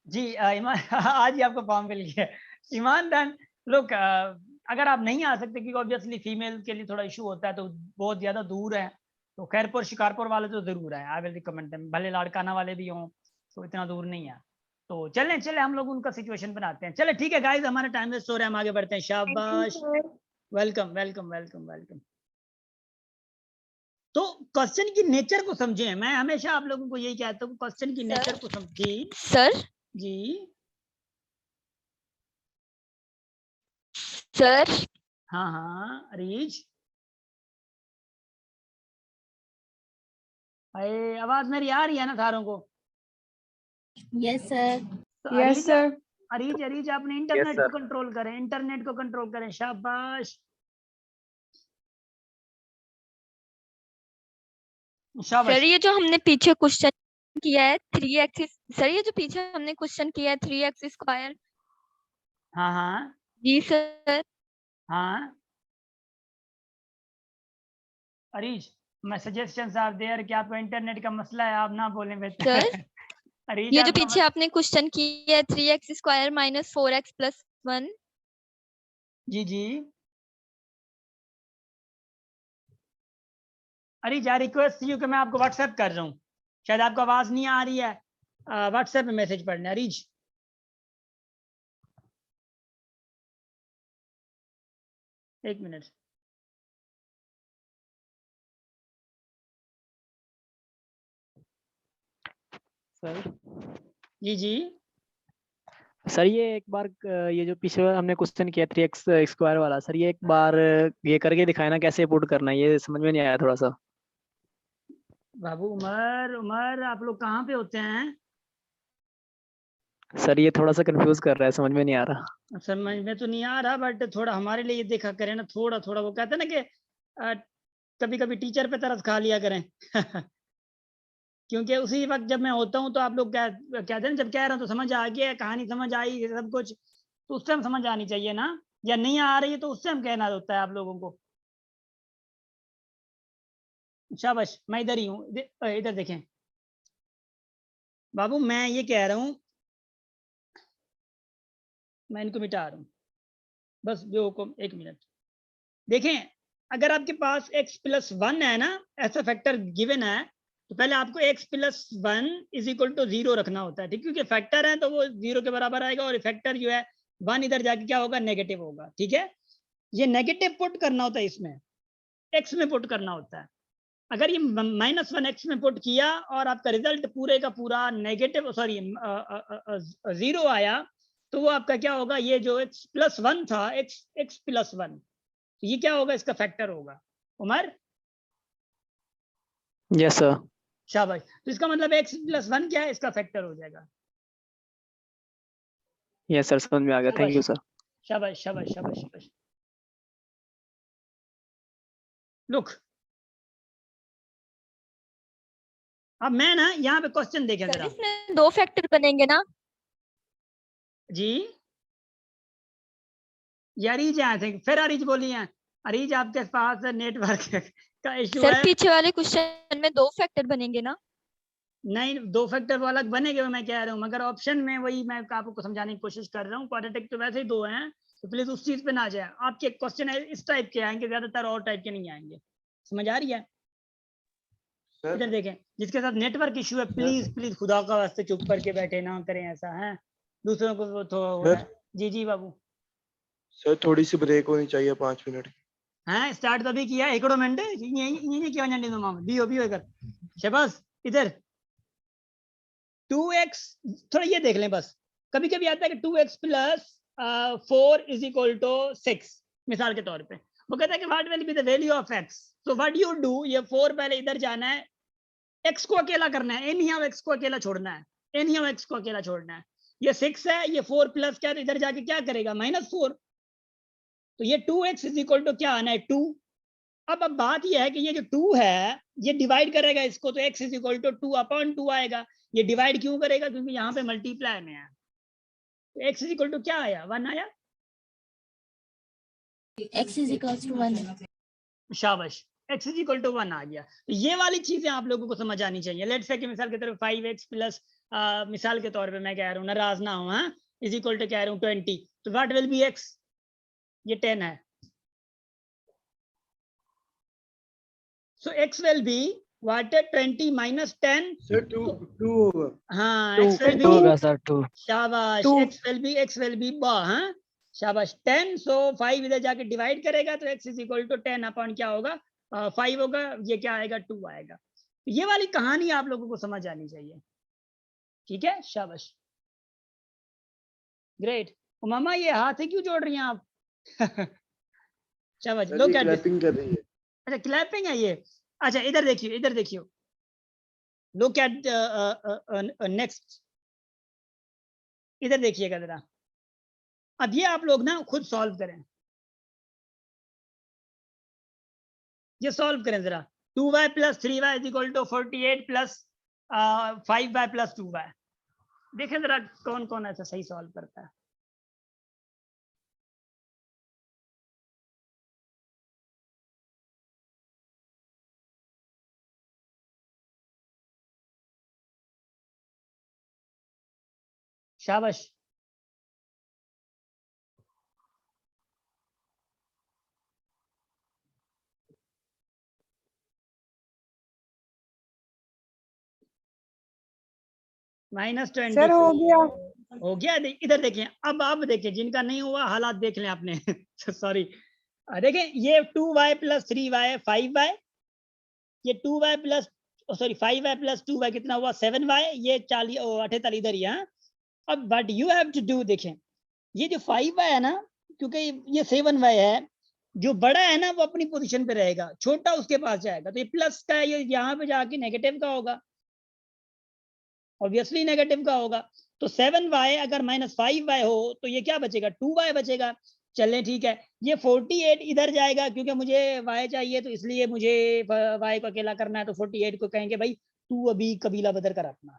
जी ईमान, आज ही आपको फॉर्म मिल गया। ईमान देन लुक, अगर आप नहीं आ सकते, क्योंकि ऑब्वियसली फीमेल के लिए थोड़ा इशू होता है, तो बहुत ज़्यादा दूर है, तो खैरपुर शिकारपुर वाले तो ज़रूर है, आई विल रिकमेंड देम, भले लाड़काना वाले भी हों, तो इतना दूर नहीं है। तो चलें हम लोग उनका सिचुएशन बनाते हैं। चले ठीक है गाइज, हमारा टाइम वेस्ट हो रहा है, हम आगे बढ़ते हैं। शाबाश, वेलकम वेलकम वेलकम वेलकम। तो क्वेश्चन की नेचर को समझें, मैं हमेशा आप लोगों को यही कहता हूँ, क्वेश्चन की नेचर को समझिए। सर जी सर हाँ रीच, अरे आवाज मेरी आ रही है ना सारों को? Yes sir. तो यस सर। अरीज अपने इंटरनेट को कंट्रोल करें, इंटरनेट को कंट्रोल करें, शाबाश शाबाश। सर ये जो हमने पीछे क्वेश्चन किया है 3x, सर ये जो पीछे हमने क्वेश्चन किया है 3x स्क्वायर। हाँ हाँ जी सर। हाँ अरीज, मैं सजेशंस आर देयर कि आपको इंटरनेट का मसला है, आप ना बोलें बेहतर। सर अरीज ये जो पीछे आपने क्वेश्चन किया है 3x square minus 4x plus 1। जी जी अरीज, आई रिक्वेस्ट यू कि मैं आपको व्हाट्सएप कर रहा हूँ, शायद आपको आवाज नहीं आ रही है, व्हाट्सएप में मैसेज पढ़ना। अरीज एक मिनट, सर जी जी सर ये एक बार ये जो पीछे हमने क्वेश्चन किया 3x स्क्वायर वाला, सर ये एक बार ये करके दिखाए ना, कैसे पुट करना है, ये समझ में नहीं आया थोड़ा सा। बाबू उमर आप लोग कहाँ पे होते हैं? सर ये थोड़ा सा कंफ्यूज कर रहा है, समझ में नहीं आ रहा। समझ में तो नहीं आ रहा, बट थोड़ा हमारे लिए ये देखा करें ना, थोड़ा थोड़ा, वो कहते हैं ना कि कभी कभी टीचर पे तरस खा लिया करें। क्योंकि उसी वक्त जब मैं होता हूँ तो आप लोग क्या कहते हैं, जब कह रहा हूँ तो समझ आ गया, कहानी समझ आई, सब कुछ, तो उस टाइम समझ आनी चाहिए ना, या नहीं आ रही है तो उससे हम कहना होता है आप लोगों को। शाबाश, मैं इधर ही हूँ, इधर देखें बाबू, मैं ये कह रहा हूँ, मैं इनको मिटा रहा हूँ, बस जो हुक्म, एक मिनट देखें। अगर आपके पास x+1 है ना, ऐसा फैक्टर गिवन है, तो पहले आपको x+1 इज इक्वल टू 0 रखना होता है, ठीक, क्योंकि फैक्टर है तो वो 0 के बराबर आएगा, और फैक्टर जो है 1 इधर जाके क्या होगा, नेगेटिव होगा, ठीक है। ये नेगेटिव पुट करना होता है, इसमें x में पुट करना होता है। अगर ये -1 x में पुट किया और आपका रिजल्ट पूरे का पूरा नेगेटिव, सॉरी 0 आया, तो वो आपका क्या होगा, ये जो x+1 था, x+1, ये क्या होगा, इसका फैक्टर होगा। उमर? Yes sir. शाबाश। तो इसका मतलब x + 1 क्या है, इसका फैक्टर हो जाएगा। यस सर, समझ में आ गया, थैंक यू सर। शाबाश शाबाश शाबाश शाबाश। लुक, अब मैं ना यहाँ पे क्वेश्चन देखें सर जरा इसमें 2 फैक्टर बनेंगे ना? जी। ये अरीज आए थे, फिर अरीज बोली है। अरीज आपके पास नेटवर्क का इशू सर है। पीछे वाले क्वेश्चन में 2 फैक्टर बनेंगे ना? नहीं, 2 फैक्टर वो अलग बनेंगे, वो मैं कह रहा हूँ, मगर ऑप्शन में वही मैं आपको समझाने की कोशिश कर रहा हूँ। क्वाड्रेटिक तो वैसे ही 2 हैं, तो प्लीज उस चीज पे ना जाए। आपके क्वेश्चन इस टाइप के आएंगे ज्यादातर, और टाइप के नहीं आएंगे। समझ आ रही है? इधर देखें, जिसके साथ नेटवर्क इशू है प्लीज प्लीज खुदा का वास्ते चुप करके बैठे, ना करें ऐसा है, दूसरों को वो तो हो रहा है। जी जी बाबू। सर थोड़ी सी ब्रेक होनी चाहिए 5 मिनट की। हाँ स्टार्ट तो अभी किया, 1 मिनट ये क्या वजह नहीं मामा भी हो कर शहबाज। इधर 2x, थोड़ा ये देख लें बस। कभी कभी आता है कि 2x + 4 = 6, मिसाल के तौर पे वो कहता है कि what will be the value of x। So what you do, ये 4 पहले इधर जाना है, x को अकेला करना है, एनी हाउ x को अकेला छोड़ना है, एनी हाउ x को अकेला छोड़ना है। ये 6 है, ये 4 प्लस क्या है, तो इधर जाके क्या करेगा, -4। तो ये 2x = क्या आना है, 2। अब बात यह है कि ये जो 2 है ये डिवाइड करेगा इसको, तो x = 2/2 आएगा। ये डिवाइड क्यों करेगा, क्योंकि यहाँ पे मल्टीप्लाई में है। तो x = क्या आया, 1 आया। x = 1। शाबाश, x = 1 आ गया। तो ये वाली चीजें आप लोगों को समझ आनी चाहिए। लेट्स से कि मिसाल के तौर पे 5x प्लस मिसाल के तौर पे मैं कह रहा हूँ, नाराज ना हो, हाँ, = कह रहा हूँ 20। तो व्हाट विल बी x, ये 10 है। सो x will be what, 20 - 10। Sir 2 होगा। हाँ, 2 x will be, होगा सर, 2। शाबाश, x will be हाँ शाबाश 10। सो 5 इधर जाके डिवाइड करेगा, तो x = 10 क्या होगा, 5 होगा। ये क्या आएगा, 2 आएगा। ये वाली कहानी आप लोगों को समझ आनी चाहिए, ठीक है। शाबाश, ग्रेट। मामा ये हाथ ही क्यों जोड़ रही हैं आप? शाबाश, सर लो ये क्या क्लैपिंग कर रही है। अच्छा क्लैपिंग है ये। अच्छा इधर देखियो, इधर देखियो, लुक एट नेक्स्ट, इधर देखिएगा जरा। अब ये आप लोग ना खुद सॉल्व करें, ये सॉल्व करें जरा। 2y + 3y = 48 + 5y + 2y। देखें जरा कौन कौन ऐसा सही सॉल्व करता है। शाबाश, -24 सर हो गया। हो गया। इधर देखें, अब देखें, जिनका नहीं हुआ हालात देख लें आपने। सॉरी, देखें ये 2y + 3y 5y, ये 2y + 5y + 2y कितना हुआ, 7y। ये 40 48 इधर ही है। अब but you have to do, देखें ये जो 5y है ना, क्योंकि ये 7y है, जो बड़ा है ना वो अपनी पोजीशन पे रहेगा, छोटा उसके पास जाएगा। तो ये प्लस का है, ये यहाँ पे जाके नेगेटिव का होगा, ऑब्वियसली नेगेटिव का होगा। तो 7y अगर -5y हो तो ये क्या बचेगा, 2y बचेगा। चलें ठीक है, ये 48 इधर जाएगा, क्योंकि मुझे y चाहिए, तो इसलिए मुझे y को अकेला करना है। तो 48 को कहेंगे भाई तू अभी कबीला बदर कर अपना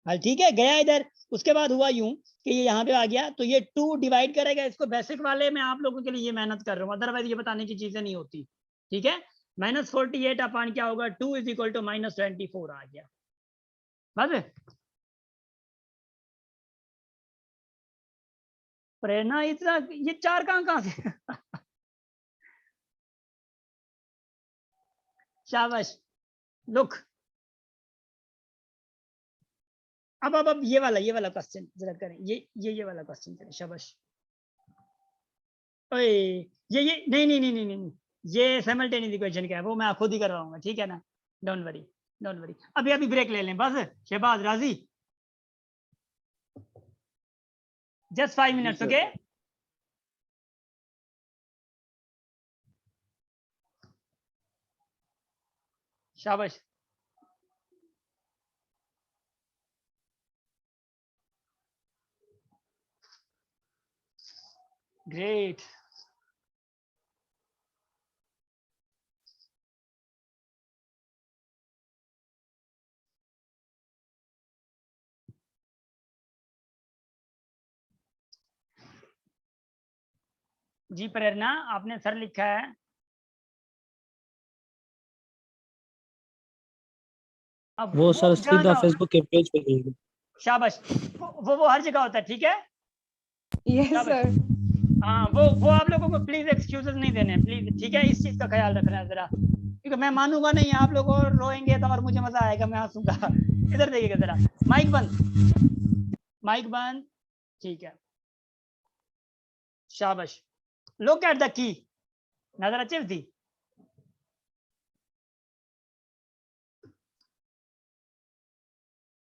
हाल, ठीक है, गया इधर। उसके बाद हुआ यूं कि ये यहाँ पे आ गया, तो ये 2 डिवाइड करेगा इसको। बेसिक वाले में आप लोगों के लिए ये मेहनत कर रहा हूँ, अदरवाइज ये बताने की चीजें नहीं होती, ठीक है। -48 क्या होगा, 2 = -24 आ गया, बस। प्रेरणा इतना, ये 4 कहाँ से? शाबाश, लुक। अब ये वाला क्वेश्चन जरा करें, ये वाला क्वेश्चन करें। शाबाश, ओए ये नहीं, ये सिमल्टेनियस इक्वेशन क्या है वो मैं खुद ही करवाऊंगा, ठीक है ना। Don't worry, don't worry. अभी ब्रेक ले लें बस। शहबाज, राजी, जस्ट 5 मिनट्स, ओके। शाबाश। ग्रेट। जी प्रेरणा, आपने सर लिखा है। अब वो सर जगह सीधा का- फेसबुक के पेज पे भेज शाबाश। वो हर जगह होता है, ठीक है। यस शाबाश। सर। हाँ, वो आप लोगों को प्लीज एक्सक्यूजेस नहीं देने, प्लीज, ठीक है। इस चीज का ख्याल रखना है जरा, क्योंकि मैं मानूंगा नहीं, आप लोग और रोएंगे तो और मुझे मजा आएगा, मैं हंसूंगा। इधर देखिएगा जरा, माइक बंद, माइक बंद, ठीक है। शाबाश। लुक एट द की, नजर अच्छी थी।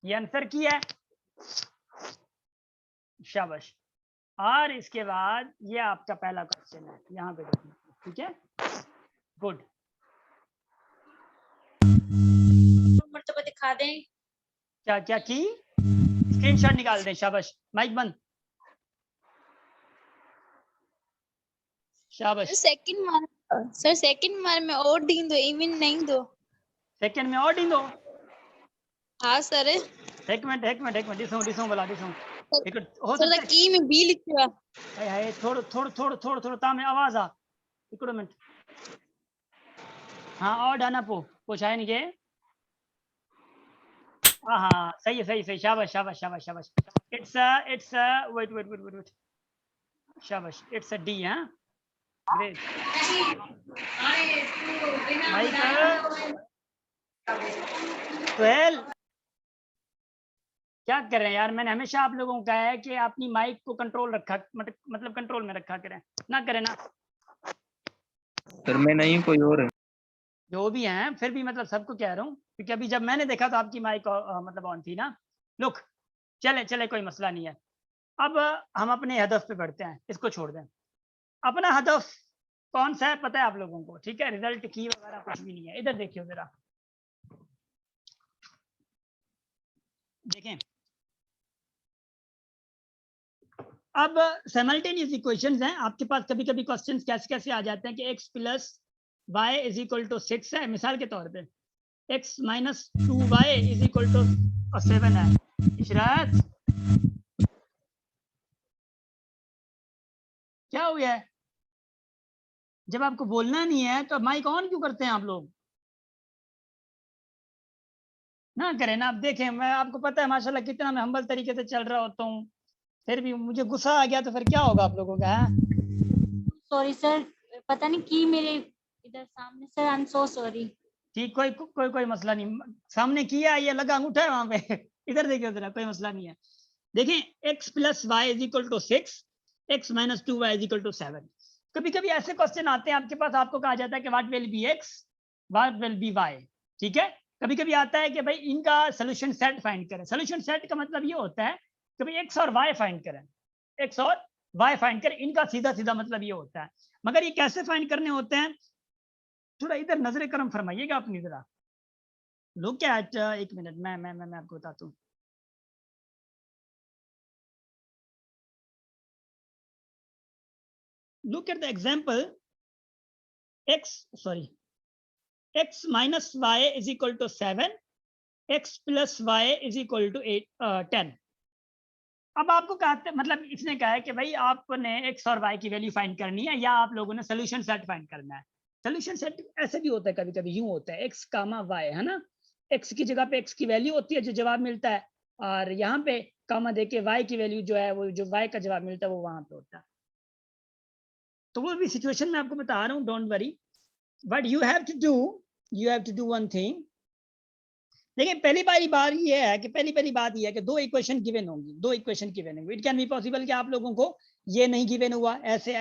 ये आंसर की है। शाबाश। और इसके बाद ये आपका पहला क्वेश्चन है, यहाँ पे देखना, ठीक है। गुड। मर्तबा दिखा दें। क्या क्या की, स्क्रीनशॉट निकाल दें। शाबाश। माइक बंद। शाबाश। सेकंड मार सर, सेकंड मार में और डी दो, इवन नहीं दो। सेकंड में और डी दो। हाँ सर। एक मिनट डिसो बोला डिसो। एक हो सर सकता है। की में बी लिखा। हाय थोड़ा तामे आवाज आ। एक मिनट। हाँ, और डाना पूछा है नहीं के। हाँ, सही है। शाबाश। Its weight. शाबाश, इट्स अ डी। हाँ, ग्रेट। माइक 12। क्या कर रहे हैं यार, मैंने हमेशा आप लोगों को कहा है कि अपनी माइक को कंट्रोल रखा, मतलब कंट्रोल में रखा करें, ना करें ना। सर मैं नहीं, कोई और है। जो भी हैं, फिर भी मतलब सबको कह रहा हूँ, क्योंकि अभी जब मैंने देखा तो आपकी माइक मतलब ऑन थी ना। लुक, चले कोई मसला नहीं है। अब हम अपने हदफ पे बढ़ते हैं, इसको छोड़ दें। अपना हदफ कौन सा है पता है आप लोगों को, ठीक है। रिजल्ट की वगैरह कुछ भी नहीं है। इधर देखिए जरा, देखें। अब साइमल्टेनियस इक्वेशंस हैं आपके पास। कभी कभी क्वेश्चंस कैसे आ जाते हैं कि x plus y is equal to 6 है, मिसाल के तौर पे x minus 2y is equal to 7 है। इशरात, क्या हुआ है? जब आपको बोलना नहीं है तो माइक ऑन क्यों करते हैं आप लोग? ना करें ना। आप देखें, मैं आपको पता है माशाल्लाह कितना मैं हम्बल तरीके से चल रहा होता हूँ, फिर भी मुझे गुस्सा आ गया तो फिर क्या होगा आप लोगों का? सॉरी सर, पता नहीं की मेरे इधर सामने sir, I am so sorry. ठीक, कोई मसला नहीं। सामने किया, ये लगा अंगूठा है वहां पे। इधर देखिए जरा, कोई मसला नहीं है। देखिए x plus y is equal to 6, x minus 2y is equal to 7। कभी कभी ऐसे क्वेश्चन आते हैं आपके पास, आपको कहा जाता है कि what will be x, what will be y, ठीक है। कभी कभी आता है कि भाई इनका सोल्यूशन सेट फाइंड करें। सोल्यूशन सेट का मतलब ये होता है कि भाई x और y फाइंड करें, x और y फाइंड करें। इनका सीधा मतलब ये होता है। मगर ये कैसे फाइंड करने होते हैं, थोड़ा इधर नजर करम फरमाइएगा अपनी जरा। लुक एट, एक मिनट, मैं आपको बताता हूँ। Look at the example. X minus y is equal to 7, x plus y is equal to 10. अब आपको कहते मतलब इसने कहा है कि भाई आपने x और y की वैल्यू फाइंड करनी है, या आप लोगों ने सोल्यूशन सेट फाइंड करना है। सोल्यूशन सेट ऐसे भी होता है, कभी कभी यूं होता है x कामा y, है ना। x की जगह पे x की वैल्यू होती है जो जवाब मिलता है, और यहाँ पे कामा देके y की वैल्यू जो है वो जो y का जवाब मिलता है वो वहां पे होता है। तो वो भी सिचुएशन में आपको बता रहा हूँ, don't worry. But you have to do one thing. देखिए, पहली बात ये है कि दो इक्वेशन गिवन होंगी। इट कैन बी पॉसिबल कि आप लोगों को ये नहीं गिवन हुआ, ऐसे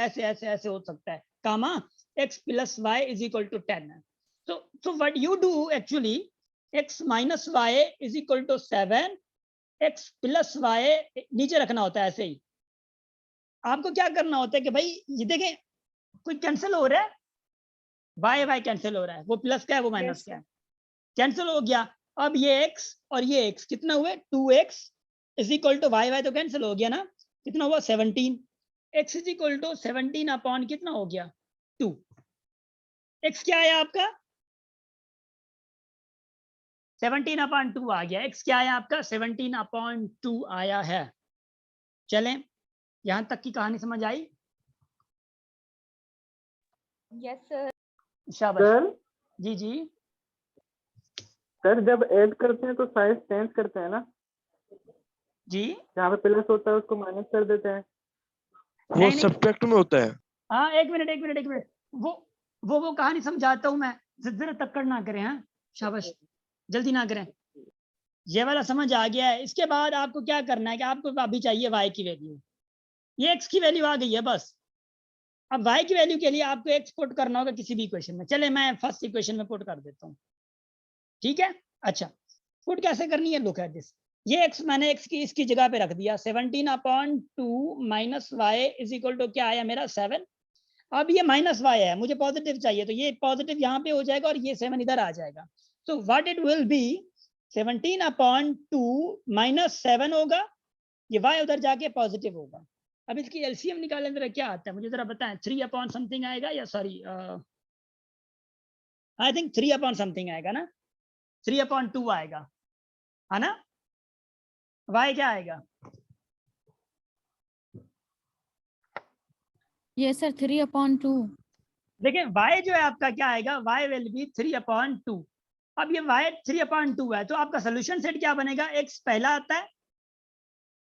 हो सकता है। Comma x plus y is equal to 10 है। so what you do actually, x minus y is equal to 7, x plus y नीचे रखना होता है। ऐसे ही आपको क्या करना होता है कि भाई ये देखें, कोई कैंसिल हो रहा है, वाई कैंसिल हो रहा है, वो प्लस क्या है वो माइनस क्या है। कैंसिल हो गया। अब ये x और ये x कितना हुए 2x is equal to y तो कैंसिल हो गया ना, कितना हुआ 17। x is equal to 17 upon कितना हो गया 2। x क्या है आपका 17 अपॉन 2 आ गया। x क्या है आपका 17 अपॉन 2 आया है। चलें यहां तक की कहानी समझ आई? Yes sir. शाबाश। सर जी जी सर जब ऐड करते हैं तो साइज चेंज करते हैं ना, जी। जहाँ पे प्लस होता है उसको माइनस कर देते हैं। वो नहीं। सब्ट्रैक्ट में होता है। हाँ एक मिनट वो कहानी समझाता हूँ मैं, जरा तक्कड़ ना करें। हाँ शाबाश, जल्दी ना करें। ये वाला समझ आ गया है। इसके बाद आपको क्या करना है कि आपको अभी चाहिए y की वैल्यू, ये x की वैल्यू आ गई है बस। अब y की वैल्यू के लिए आपको x पुट करना होगा किसी भी इक्वेशन में। चले मैं फर्स्ट इक्वेशन में पुट कर देता हूँ, ठीक है। अच्छा पुट कैसे करनी है, लुक एट दिस। ये x मैंने x की इसकी जगह पे रख दिया, 17 upon 2 minus y is equal to क्या आया मेरा 7। अब ये माइनस वाई है, मुझे पॉजिटिव चाहिए, तो ये पॉजिटिव यहाँ पे हो जाएगा और ये 7 इधर आ जाएगा। So what it will be 17 upon 2 minus 7 होगा, ये y उधर जाके पॉजिटिव होगा। अब इसकी एलसीएम निकालने जरा क्या आता है मुझे जरा बताएं। 3 अपॉन समथिंग आएगा या sorry I think 3 upon something आएगा ना, 3 अपॉन 2 आएगा है ना। y क्या आएगा? Yes sir 3 upon 2। देखिए y जो है आपका क्या आएगा, y विल बी 3 अपॉन 2। अब ये y 3 अपॉन 2 है तो आपका सोल्यूशन सेट क्या बनेगा, x पहला आता है,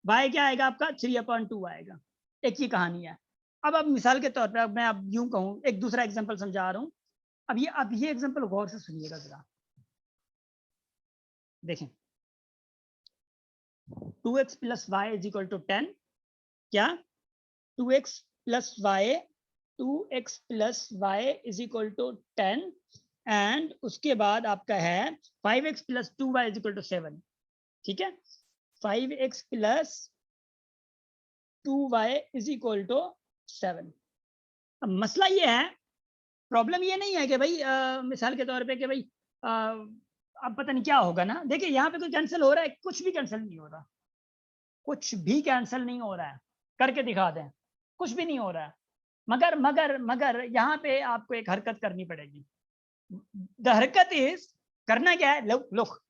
y क्या आएगा आपका 3 अपॉन 2 आएगा। एक ही कहानी है। अब मिसाल के तौर पर मैं अब यूं कहूं, एक दूसरा एग्जांपल समझा रहा हूं। अब ये एग्जांपल गौर से सुनिएगा जरा, देखें। 2x plus y is equal to 10, क्या 2x plus y, 2x plus y is equal to 10 and उसके बाद आपका है 5x plus 2y is equal to 7, ठीक है। 5x plus 2y is equal to 7। अब मसला ये है, प्रॉब्लम ये नहीं है कि भाई मिसाल के तौर पे कि भाई अब पता नहीं क्या होगा ना। देखिए यहाँ पे कोई कैंसिल हो रहा है, कुछ भी कैंसिल नहीं हो रहा, कुछ भी कैंसिल नहीं हो रहा है। करके दिखा दें, कुछ भी नहीं हो रहा है। मगर मगर मगर यहाँ पे आपको एक हरकत करनी पड़ेगी। द हरकत इज, करना क्या है, लुक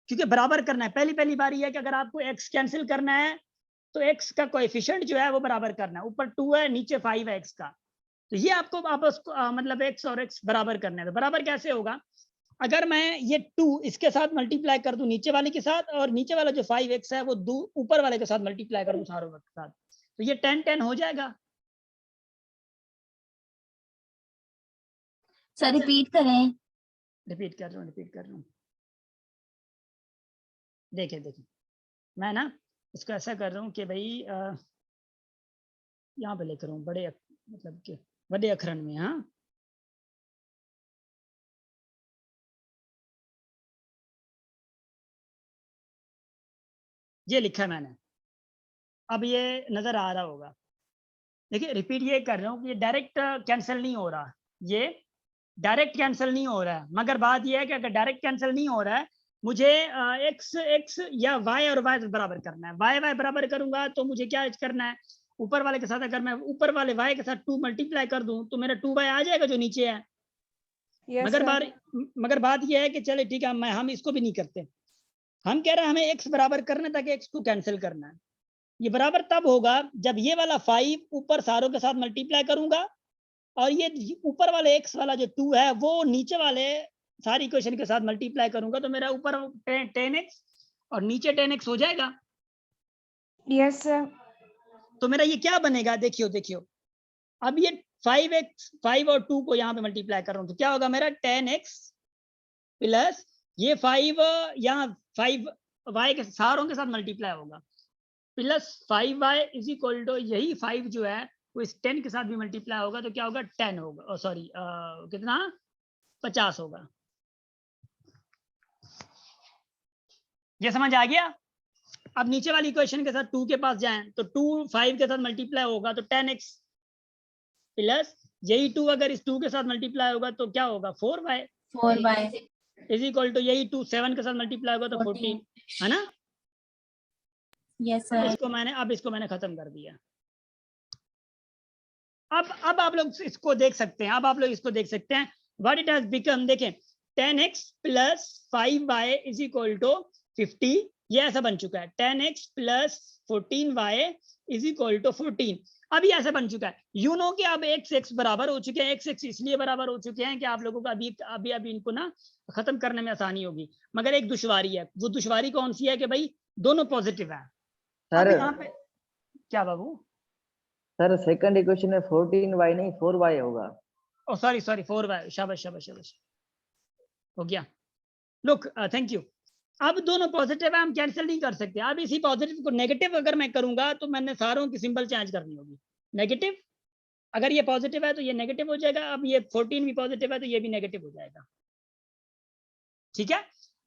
क्योंकि बराबर करना है। पहली बार ये है कि अगर आपको x कैंसिल करना है तो x का कोएफिशिएंट जो है वो बराबर करना है। ऊपर 2 है नीचे 5 है x का, तो ये आपको आपस मतलब x और x बराबर करना है। तो बराबर कैसे होगा, अगर मैं ये 2 इसके साथ मल्टीप्लाई कर दूं नीचे वाले के साथ, और नीचे वाला जो 5x है वो ऊपर वाले के साथ मल्टीप्लाई कर दूं सारों के साथ, तो ये 10 हो जाएगा। सर रिपीट करें। रिपीट कर रहा हूँ। देखिए मैं ना इसको ऐसा कर रहा हूँ कि भाई यहाँ पे लेकर हूँ बड़े मतलब कि बड़े अखरन में। हाँ ये लिखा है मैंने, अब ये नजर आ रहा होगा। देखिए रिपीट ये कर रहा हूँ कि ये डायरेक्ट कैंसिल नहीं हो रहा, ये डायरेक्ट कैंसिल नहीं हो रहा है। मगर बात ये है कि अगर डायरेक्ट कैंसिल नहीं हो रहा है, मुझे x या y और y बराबर करना है। y बराबर करूंगा तो मुझे क्या करना है, ऊपर वाले के साथ अगर मैं ऊपर वाले y के साथ 2 मल्टीप्लाई कर दूं तो मेरा 2y आ जाएगा जो नीचे है। Yes, sir. मगर बात यह है कि चले ठीक है, हम इसको भी नहीं करते। हम कह रहे हैं हमें x बराबर करना है ताकि x को कैंसिल करना है। ये बराबर तब होगा जब ये वाला 5 ऊपर सारों के साथ मल्टीप्लाई करूंगा और ये ऊपर वाले x वाला जो 2 है वो नीचे वाले सारी इक्वेशन के साथ मल्टीप्लाई करूंगा, तो मेरा ऊपर 10x और नीचे 10x हो जाएगा। Yes, sir. तो मेरा ये क्या बनेगा, देखियो अब ये 5 और 2 को यहाँ पे मल्टीप्लाई कर रहा हूँ तो क्या होगा मेरा 10x प्लस ये 5 यहाँ 5y के सारों के साथ मल्टीप्लाई होगा plus 5y is equal to यही 5 जो है वो इस 10 के साथ भी मल्टीप्लाई होगा तो क्या होगा 10 होगा, सॉरी कितना 50 होगा। ये समझ आ गया। अब नीचे वाली इक्वेशन के साथ 2 के पास जाएं तो 2 5 के साथ मल्टीप्लाई होगा तो 10x प्लस यही 2 अगर इस 2 के साथ मल्टीप्लाई होगा तो क्या होगा 4y। 4y is equal to यही 2 7 के साथ मल्टीप्लाई होगा तो 14 है ना। Yes sir. इसको मैंने खत्म कर दिया। अब आप लोग इसको देख सकते हैं, व्हाट इट हैज बिकम। देखें 10x plus 5y is equal to 50, ये ऐसा बन चुका है। 10x plus 14y is equal to 14, अभी ऐसा बन चुका है। यू नो कि अब x बराबर हो चुके हैं। x इसलिए बराबर हो चुके हैं कि आप लोगों को अभी इनको ना खत्म करने में आसानी होगी, मगर एक दुश्वारी है। वो दुश्वारी कौन सी है कि भाई दोनों पॉजिटिव है। सर यहाँ पे क्या बाबू? सर सेकंड इक्वेशन में 14y नहीं 4y होगा। ओ सॉरी 4y। शाबाश हो गया। Look thank you. अब दोनों पॉजिटिव है, हम कैंसिल नहीं कर सकते। अब इसी पॉजिटिव को नेगेटिव अगर मैं करूंगा तो मैंने सारों की सिंबल चेंज करनी होगी। नेगेटिव, अगर ये पॉजिटिव है तो ये नेगेटिव हो जाएगा। अब ये 14 भी पॉजिटिव है तो ये भी नेगेटिव हो जाएगा। ठीक है,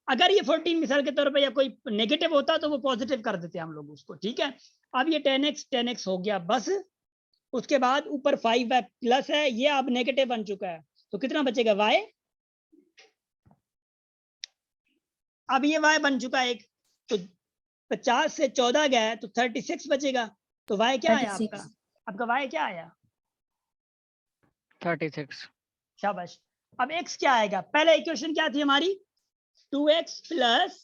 अगर ये 14 मिसाल के तौर पे या कोई नेगेटिव होता तो वो पॉजिटिव कर देते हम लोग उसको। ठीक है, अब ये 10x हो गया बस। उसके बाद ऊपर 5y प्लस है, ये अब नेगेटिव बन चुका है तो कितना बचेगा y। अब ये y बन चुका है एक, तो 50 से 14 गया है तो 36 बचेगा। तो y क्या आया आपका y क्या आया? 36। शाबाश। अब x क्या आएगा? पहले इक्वेशन क्या थी हमारी? 2x plus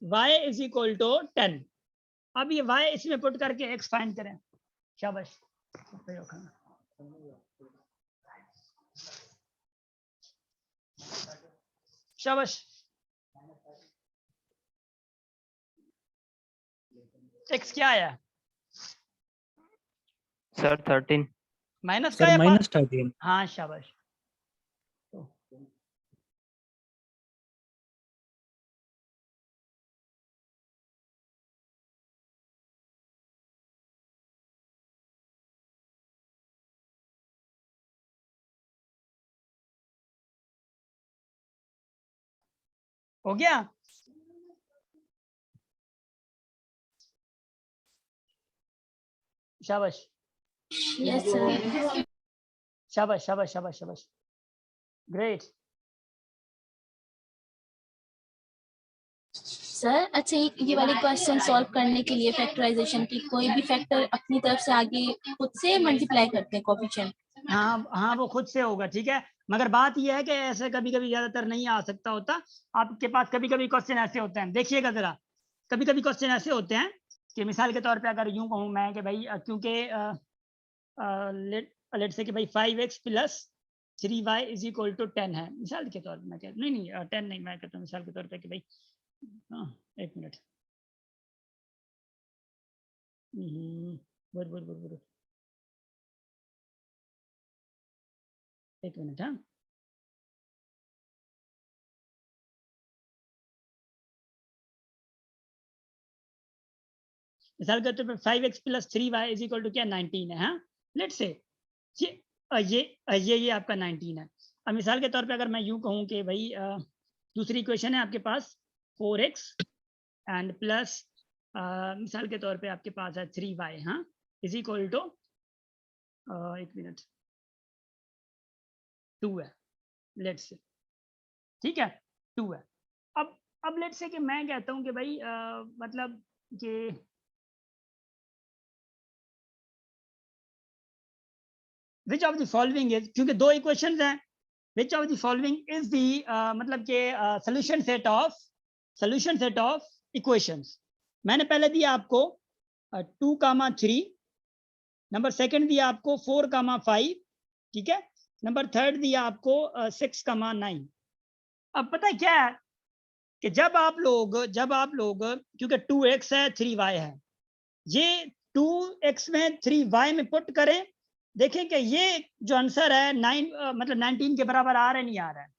y is equal to 10। अब ये y इसमें पुट करके x फाइंड करें। शाबाश शाबाश। x क्या आया सर 13 माइनस का? माइनस 13। हाँ शाबाश। हो गया। शाबाश यस सर। शाबाश ग्रेट। सर अच्छा ये वाले क्वेश्चन सॉल्व करने के लिए फैक्टराइजेशन की कोई भी फैक्टर अपनी तरफ से आगे खुद से मल्टीप्लाई करते हैं कोएफिशिएंट। हाँ वो खुद से होगा। ठीक है, मगर बात यह है कि ऐसे कभी ज्यादातर नहीं आ सकता होता। आपके पास कभी क्वेश्चन ऐसे होते हैं, देखिएगा जरा, कभी क्वेश्चन ऐसे होते हैं कि मिसाल के तौर पे अगर यूं कहूं मैं कि भाई क्योंकि लेट से कि भाई 5x plus 3y is equal to 10 है, मिसाल के तौर पे मैं कहता नहीं 10 नहीं, मैं कहता हूँ मिसाल के तौर पे कि भाई एक मिनट बोल एक मिनट। हाँ मिसाल के तौर पे 5x plus 3y is equal to क्या 19 है। हाँ लेट्स से ये आपका 19 है। अब मिसाल के तौर पे अगर मैं यूं कहूं कि भाई दूसरी इक्वेशन है आपके पास 4x एंड प्लस मिसाल के तौर पे आपके पास है 3y। हाँ इज इक्वल टू एक मिनट 2 है लेट्स से। ठीक है 2 है। अब लेट्स से कि मैं कहता हूं कि भाई मतलब कि which of the following is, क्योंकि दो इक्वेशंस हैं, which of the following is the मतलब के solution set of equations। मैंने पहले दिया आपको 2,3, नंबर सेकंड दिया आपको 4,5, ठीक है, नंबर थर्ड दिया आपको 6,9। अब पता है क्या है कि जब आप लोग क्योंकि 2x है 3y है, ये 2x में 3y में पुट करें, देखें कि ये जो आंसर है 19 के बराबर आ रहा है नहीं आ रहा है।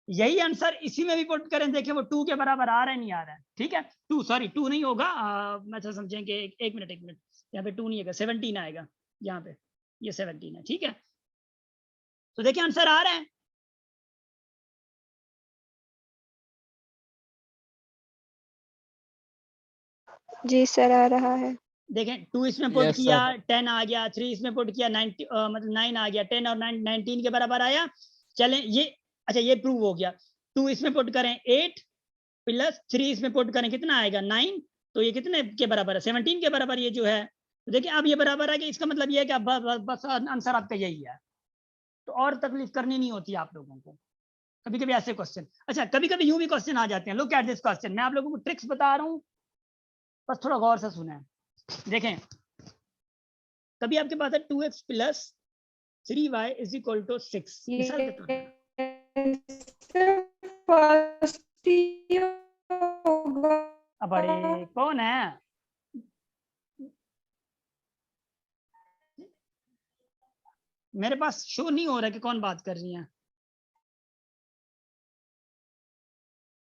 यही आंसर इसी में भी पुट करें, देखें वो 2 के बराबर आ रहा है नहीं आ रहा है। ठीक है 2 नहीं होगा, मैं तो समझेंगे एक मिनट यहाँ पे 2 नहीं आएगा 17 आएगा, यहाँ पे ये 17 है। ठीक है तो देखिए आंसर आ रहा है। जी सर आ रहा है। देखें 2 इसमें पुट किया 10 आ गया, 3 इसमें पुट किया 90 मतलब 9 आ गया, 10 और 9 19 के बराबर आया। चलें ये अच्छा ये प्रूव हो गया। 2 इसमें पुट करें 8 प्लस 3 इसमें पुट करें कितना आएगा 9, तो ये कितने के बराबर है 17 के बराबर ये जो है। तो देखिए अब ये बराबर है कि इसका मतलब ये है कि अब बस आंसर आपका यही है, तो और तकलीफ करनी नहीं होती आप लोगों को। कभी कभी ऐसे क्वेश्चन, अच्छा कभी कभी यूं भी क्वेश्चन आ जाते हैं। लुक एट दिस क्वेश्चन, मैं आप लोगों को ट्रिक्स बता रहा हूँ, बस थोड़ा गौर से सुने। देखें कभी आपके पास है 2x plus 3y is equal to 6, मिसाल के तौर पे। अब बड़े कौन है? मेरे पास शो नहीं हो रहा कि कौन बात कर रही हैं।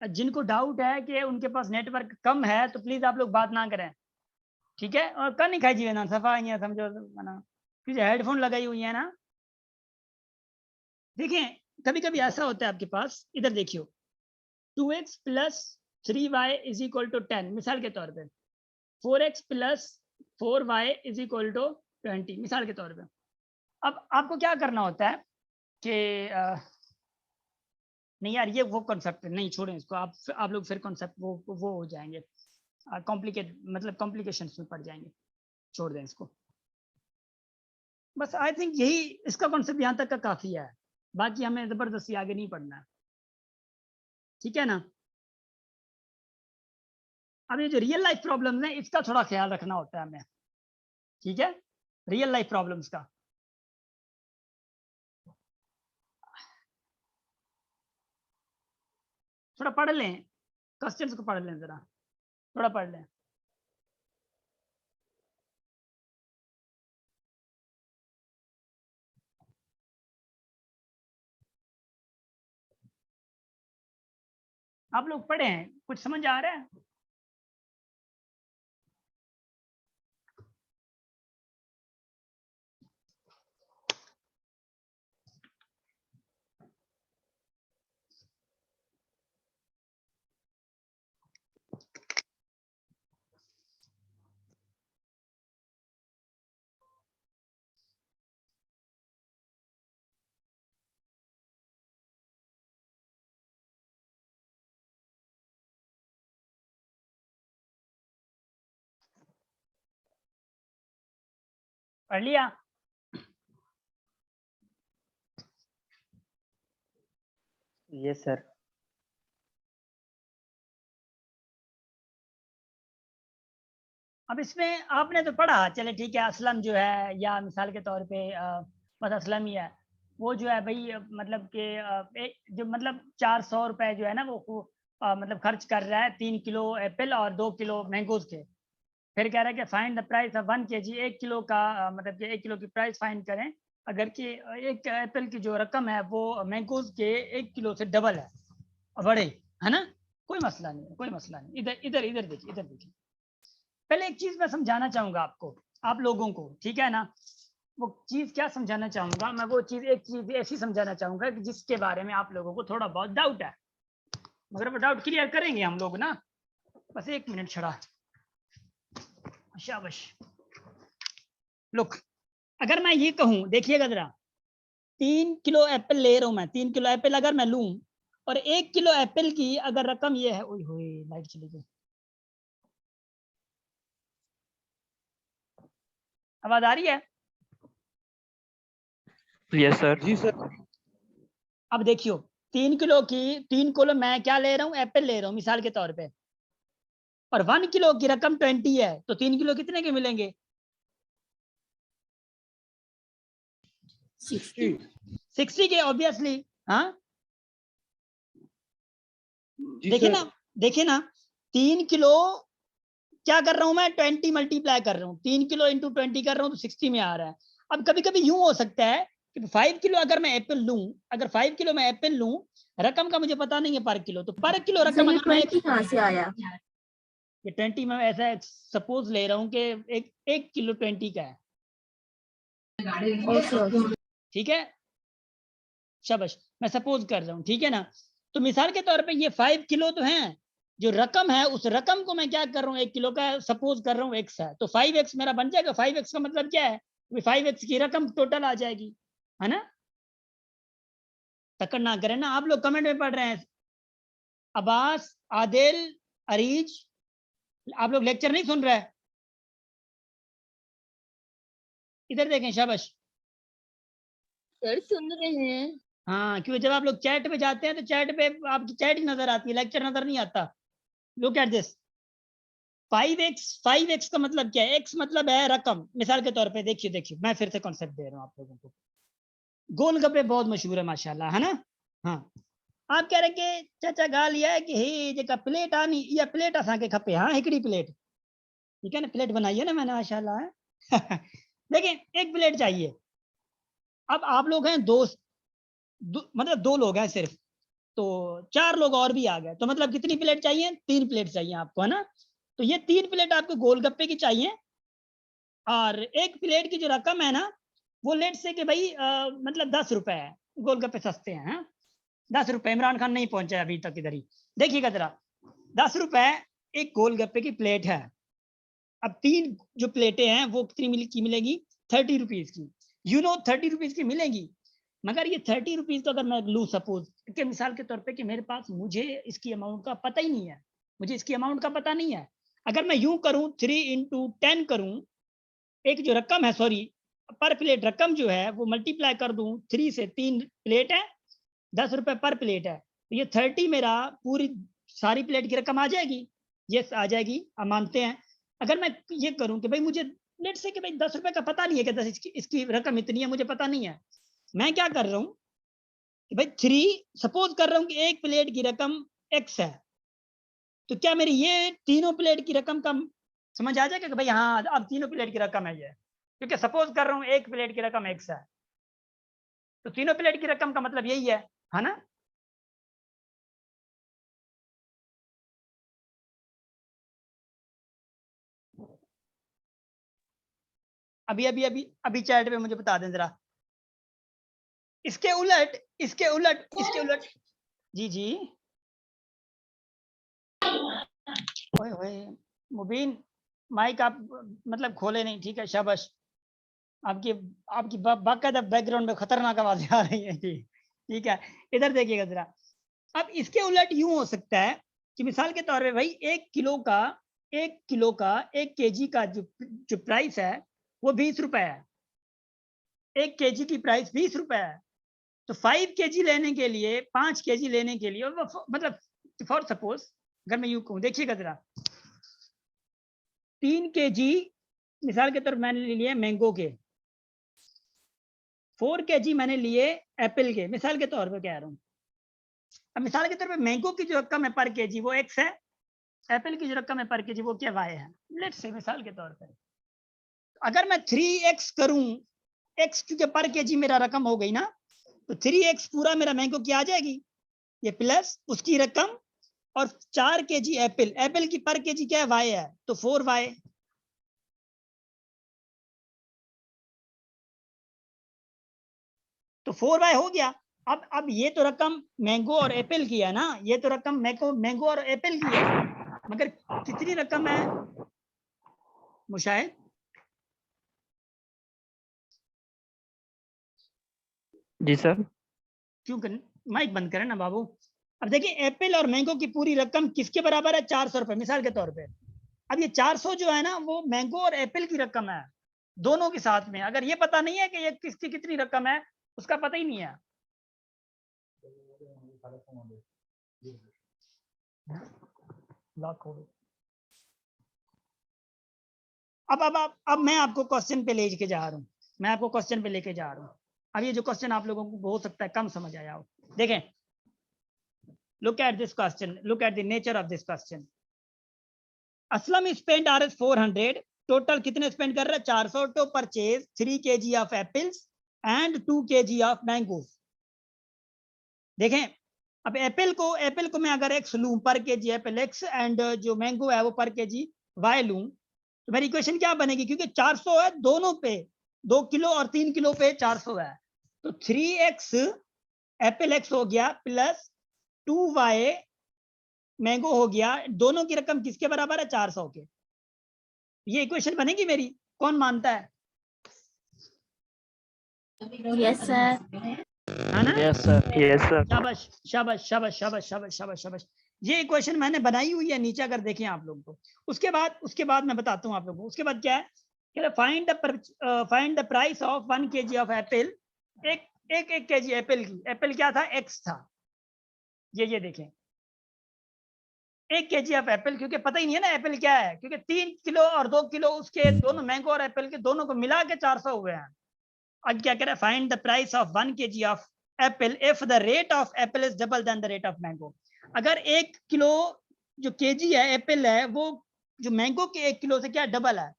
जिनको डाउट है कि उनके पास नेटवर्क कम है तो प्लीज आप लोग बात ना करें, ठीक है? और कल नहीं खाई जी ना सफा है समझो ना, क्योंकि हेडफोन लगाई हुई है ना। देखिए कभी कभी ऐसा होता है आपके पास, इधर देखियो 2x plus 3y is equal to 10 मिसाल के तौर पे, 4x plus 4y is equal to 20 मिसाल के तौर पे। अब आपको क्या करना होता है कि नहीं यार ये वो कॉन्सेप्ट नहीं, छोड़ें इसको, आप लोग फिर कॉन्सेप्ट वो हो जाएंगे कॉम्प्लिकेट, मतलब कॉम्प्लिकेशंस में पड़ जाएंगे, छोड़ दें इसको। बस आई थिंक यही इसका कॉन्सेप्ट यहाँ तक का काफी है, बाकी हमें जबरदस्ती आगे नहीं पढ़ना है, ठीक है ना? अब ये जो रियल लाइफ प्रॉब्लम्स हैं इसका थोड़ा ख्याल रखना होता है हमें, ठीक है? रियल लाइफ प्रॉब्लम्स का थोड़ा पढ़ लें, क्वेश्चंस को पढ़ लें, जरा थोड़ा पढ़ लें। आप लोग पढ़े हैं, कुछ समझ आ रहा है? पढ़ लिया? Yes sir. अब इसमें आपने तो पढ़ा, चले ठीक है, असलम जो है या मिसाल के तौर पे बस असलम ही है, वो जो है भाई मतलब कि जो मतलब 400 रुपए जो है ना वो मतलब खर्च कर रहा है 3 किलो एप्पल और 2 किलो मैंगोज के। फिर कह रहा है कि find the price of 1 kg, 1 kilo का मतलब कि 1 किलो की प्राइस फाइंड करें अगर कि एक एप्पल की जो रकम है वो मैंगोज के 1 किलो से डबल है और बड़े, है ना? कोई मसला नहीं, कोई मसला नहीं। इधर इधर इधर देखिए, इधर देखिए। पहले एक चीज मैं समझाना चाहूंगा आपको, आप लोगों को, ठीक है ना? वो चीज क्या समझाना चाहूंगा मैं, वो चीज एक चीज ऐसी समझाना चाहूंगा कि जिसके बारे में आप लोगों को थोड़ा बहुत डाउट है, मगर वो डाउट क्लियर करेंगे हम लोग ना। बस 1 मिनट छड़ा, शाबाश। लुक, अगर मैं ये कहूं, देखिएगा जरा, 3 किलो एप्पल ले रहा हूं मैं, 3 किलो एप्पल अगर मैं लूं और 1 किलो एप्पल की अगर रकम ये है, ओए होए लाइट चली गई, आवाज आ रही है? Yes sir. जी सर। अब देखियो 3 किलो मैं क्या ले रहा हूँ, एप्पल ले रहा हूँ मिसाल के तौर पे, और 1 किलो की रकम 20 है, तो 3 किलो कितने के मिलेंगे? 60 के ऑब्वियसली। हाँ देखिए ना 3 किलो क्या कर रहा हूं मैं, 20 मल्टीप्लाई कर रहा हूँ, 3 किलो इंटू 20 कर रहा हूँ तो 60 में आ रहा है। अब कभी कभी यूं हो सकता है कि 5 किलो अगर मैं एप्पल लूं, अगर 5 किलो मैं एप्पल लूं, रकम का मुझे पता नहीं है पर किलो, तो पर किलो रकम अगर मैं कहाँ से आया? ये 20 में ऐसा सपोज ले रहा हूँ कि एक किलो 20 का है, ठीक है? शाबाश, मैं सपोज कर रहा हूँ, ठीक है ना? तो मिसाल के तौर पे ये 5 किलो तो हैं, जो रकम है उस रकम को मैं क्या कर रहा हूँ, 1 किलो का सपोज कर रहा हूँ x है, तो 5x मेरा बन जाएगा। 5x का मतलब क्या है, 5x की रकम टोटल आ जाएगी, है ना? तकड़ ना करें ना, आप लोग कमेंट में पढ़ रहे हैं। अब्बास, आदिल, अरीज, आप लोग लेक्चर नहीं सुन रहे? इधर देखें, शाबाश। सर सुन रहे हैं। हाँ, क्योंकि जब आप लोग चैट पे जाते हैं तो चैट पे आपकी चैट ही नजर आती है, लेक्चर नजर नहीं आता। लुक एट दिस, 5x का मतलब क्या है? x मतलब है रकम। मिसाल के तौर पे देखिए मैं फिर से कॉन्सेप्ट दे रहा हूँ आप लोगों को। गोलगप्पे बहुत मशहूर है माशाल्लाह, है ना? हाँ, आप कह रहे कि चाचा गा लिया है कि हे जेका प्लेट आनी या प्लेट असा के खपे। हाँ, हिकड़ी प्लेट, ठीक है ना, प्लेट बनाई है ना मैंने माशाल्लाह है। देखिए, एक प्लेट चाहिए। अब आप लोग हैं दोस्त, मतलब 2 लोग हैं सिर्फ, तो 4 लोग और भी आ गए, तो मतलब कितनी प्लेट चाहिए? 3 प्लेट चाहिए आपको, है ना? तो ये 3 प्लेट आपको गोलगप्पे की चाहिए, और एक प्लेट की जो रकम है ना, वो लेट से कि भाई मतलब 10 रुपए है। गोलगप्पे सस्ते हैं, हाँ? 10 रुपए। इमरान खान नहीं पहुंचा अभी तक इधर ही, देखिएगा जरा। 10 रुपए एक गोलगप्पे की प्लेट है। अब 3 जो प्लेटें हैं वो कितनी की मिलेगी? 30 रुपीज की। 30 रुपीज की मिलेगी। मगर ये 30 रुपीज तो अगर मैं लूँ सपोज कि मिसाल के तौर पे कि मेरे पास, मुझे इसकी अमाउंट का पता ही नहीं है, मुझे इसकी अमाउंट का पता नहीं है। अगर मैं यूं करूं 3 × 10 करूं, एक जो रकम है, सॉरी पर प्लेट रकम जो है वो मल्टीप्लाई कर दूं 3 से, 3 प्लेट है, 10 रुपए पर प्लेट है, तो ये 30 मेरा पूरी सारी प्लेट की रकम आ जाएगी। यस, आ जाएगी, हम मानते हैं। अगर मैं ये करूं कि भाई मुझे लेट से कि भाई 10 रुपए का पता नहीं है कि 10 इसकी रकम इतनी है, मुझे पता नहीं है, मैं क्या कर रहा हूं कि भाई 3 सपोज कर रहा हूं कि एक प्लेट की रकम x है, तो क्या मेरी ये तीनों प्लेट की रकम का समझ आ जाएगा कि भाई हाँ अब तीनों प्लेट की रकम है ये, क्योंकि सपोज कर रहा हूँ एक प्लेट की रकम x है, तो तीनों प्लेट की रकम का मतलब यही है ना? अभी चैट पे मुझे बता दें जरा। इसके उलट जी ओए मुबीन, माइक आप मतलब खोले नहीं, ठीक है, शाबाश। आपकी बाकायदा बैकग्राउंड में खतरनाक आवाजें आ रही हैं जी, ठीक है। इधर देखिएगा जरा। अब इसके उलट यूं हो सकता है कि मिसाल के तौर पे भाई 1 किलो का 1 केजी का जो प्राइस है वो 20 रुपए है। 1 केजी की प्राइस 20 रुपए है। तो 5 केजी लेने के लिए, 5 केजी लेने के लिए, मतलब फॉर सपोज अगर मैं यूं कहूं, देखिएगा जरा, 3 केजी मिसाल के तौर मैंने ले लिए मैंगो के, 4 केजी मैंने लिए एप्पल के, मिसाल के तौर पे कह रहा हूं। अब मिसाल के तौर पे मैंगो की जो रकम है पर केजी वो x है, एप्पल की जो रकम है पर केजी वो क्या y है, लेट्स से मिसाल के तौर पे। अगर मैं 3x करूं, x क्योंकि पर केजी मेरा रकम हो गई ना, तो 3x पूरा मेरा मैंगो की आ जाएगी, ये प्लस उसकी रकम, और 4 केजी एप्पल की पर केजी क्या है? y है, तो 4y। तो 4y हो गया। अब ये तो रकम मैंगो और एप्पल की है ना, ये तो रकम मैंगो और एप्पल की है, मगर कितनी रकम है मुशाहिद? जी सर। क्यों माइक बंद करें ना बाबू। अब देखिए, एप्पल और मैंगो की पूरी रकम किसके बराबर है? 400 रुपए मिसाल के तौर पे। अब ये 400 जो है ना, वो मैंगो और एप्पल की रकम है, दोनों के साथ में। अगर ये पता नहीं है कि ये किसकी कितनी रकम है, उसका पता ही नहीं है। अब मैं आपको क्वेश्चन पे लेके जा रहा हूँ। अब ये जो क्वेश्चन आप लोगों को हो सकता है कम समझ आया हो, देखें, look at this question, look at the nature of this question. Aslam spent Rs 400, total कितने स्पेंड कर रहे हैं? 400 to purchase 3 kg of apples and 2 kg of mangoes. देखें, अब एप्पल को मैं अगर x लूं, पर केजी एप्पल x, एंड जो मैंगो है वो पर केजी y लूं, तो मेरी इक्वेशन क्या बनेगी? क्योंकि 400 है दोनों पे, 2 किलो और 3 किलो पे 400 है, तो 3x एप्पल x हो गया प्लस 2y मैंगो हो गया, दोनों की रकम किसके बराबर है? 400 के। ये इक्वेशन बनेगी मेरी, कौन मानता है? Yes sir. है ना? Yes sir. शाबाश शाबाश शाबाश शाबाश शाबाश शाबाश शाबाश। ये इक्वेशन मैंने बनाई हुई है नीचे, अगर देखें आप लोग तो। उसके बाद मैं बताता हूँ आप लोगों को। उसके बाद क्या है, find the price of 1 kg of Apple. एक kg एप्पल की, एप्पल क्या था, एक्स था। ये देखें 1 kg ऑफ एप्पल, क्योंकि पता ही नहीं है ना एप्पल क्या है, क्योंकि 3 किलो और 2 किलो उसके दोनों मैंगो और एप्पल के दोनों को मिला के 400 हुए हैं। अब क्या कह रहा है, find the price of 1 kg of apple if the rate of apple is double then the rate of mango. अगर 1 किलो जो केजी है एप्पल है, वो जो मैंगो के 1 किलो से क्या डबल है।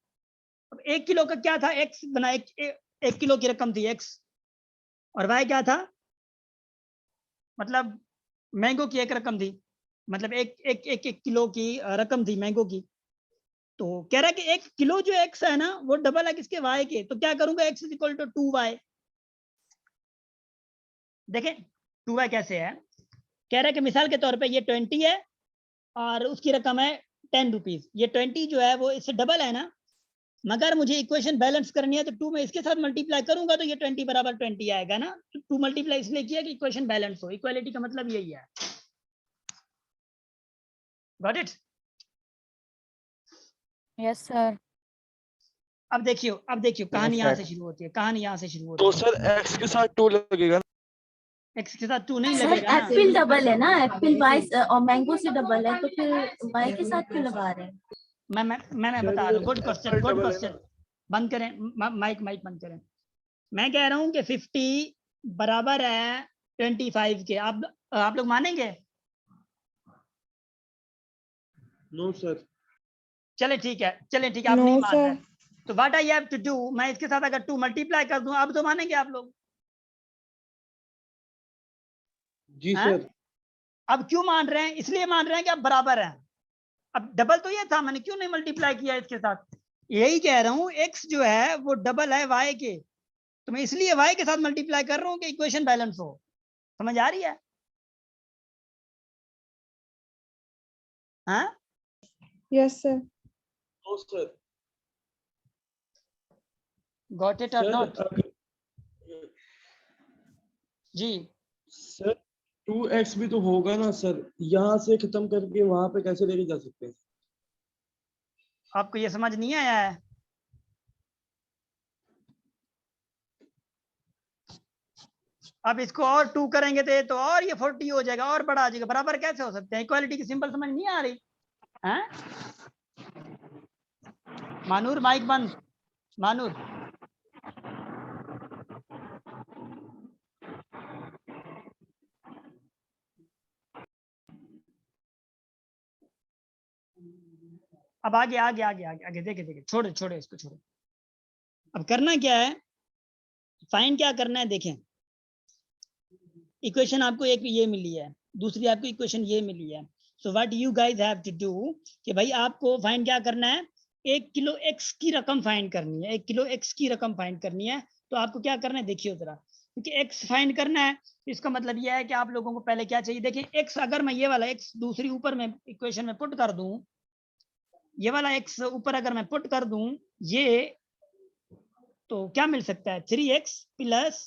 अब 1 किलो का क्या था, एक्स बना, 1 किलो की रकम थी एक्स, और वाई क्या था, मतलब मैंगो की एक रकम थी, मतलब एक किलो की रकम थी मैंगो की। तो कह रहा है कि 1 किलो जो एक्स है ना, वो डबल है किसके, वाई के। तो क्या करूंगा, x is equal to 2y। देखें 2y कैसे है, कह रहा है कि मिसाल के तौर पे ये 20 है और उसकी रकम है 10 रुपीज। ये 20 जो है वो इससे डबल है ना, मगर मुझे इक्वेशन बैलेंस करनी है तो 2 में इसके साथ मल्टीप्लाई करूंगा तो ये 20 बराबर 20 आएगा ना। तो 2 मल्टीप्लाई इसलिए किया कि इक्वेशन बैलेंस हो। इक्वालिटी का मतलब यही है। Got it? Yes sir. अब देखियो कहानी यहाँ से शुरू होती है, कहानी यहाँ से शुरू होती तो है। सर x के साथ 2 लगेगा। एक्स के साथ 2 नहीं सर लगेगा ना। एप्पल डबल है ना, एप्पल वाई और मैंगो से डबल है, तो फिर वाई के साथ क्यों लगा रहे हैं? मैं बता रहा हूँ। Good question, good question. बंद करें माइक बंद करें। मैं कह रहा हूँ कि 50 बराबर है 25 के। आप लोग मानेंगे? No sir. चले ठीक है, आप नहीं मान रहे तो what I have to do, मैं इसके साथ अगर 2 मल्टीप्लाई कर दूं, अब तो मानेंगे आप लोग? जी हैं? सर। अब क्यों मान रहे हैं, इसलिए मान रहे हैं कि अब बराबर है। अब डबल तो ये था, मैंने क्यों नहीं मल्टीप्लाई किया इसके साथ, यही कह रहा हूँ। एक्स जो है वो डबल है वाई के, तो मैं इसलिए वाई के साथ मल्टीप्लाई कर रहा हूँ कि इक्वेशन बैलेंस हो। समझ आ रही है? हाँ yes sir. No sir. Got it और नॉट? जी सर 2x भी तो होगा ना सर, यहाँ से खत्म करके वहां पे कैसे लेके जा सकते हैं? आपको ये समझ नहीं आया है? अब इसको और 2 करेंगे तो ये तो और ये 40 हो जाएगा, और बड़ा आ जाएगा। बराबर कैसे हो सकते हैं? इक्वालिटी की सिंपल समझ नहीं आ रही है? मानूर माइक बंद, मानूर। अब आगे देखे छोड़ो इसको छोड़ो। अब करना क्या है, फाइंड क्या करना है, देखें इक्वेशन आपको एक ये मिली है, दूसरी आपको इक्वेशन ये मिली है। So what you guys have to do कि भाई आपको फाइंड क्या करना है, 1 किलो एक्स की रकम फाइंड करनी है। 1 किलो एक्स की रकम फाइंड करनी है। तो आपको क्या करना है, देखिए जरा, क्योंकि एक्स फाइंड करना है तो इसका मतलब यह है कि आप लोगों को पहले क्या चाहिए, देखिए एक्स अगर मैं ये वाला एक्स दूसरी ऊपर में इक्वेशन में पुट कर दूं, ये वाला एक्स ऊपर अगर मैं पुट कर दूं ये, तो क्या मिल सकता है, 3x plus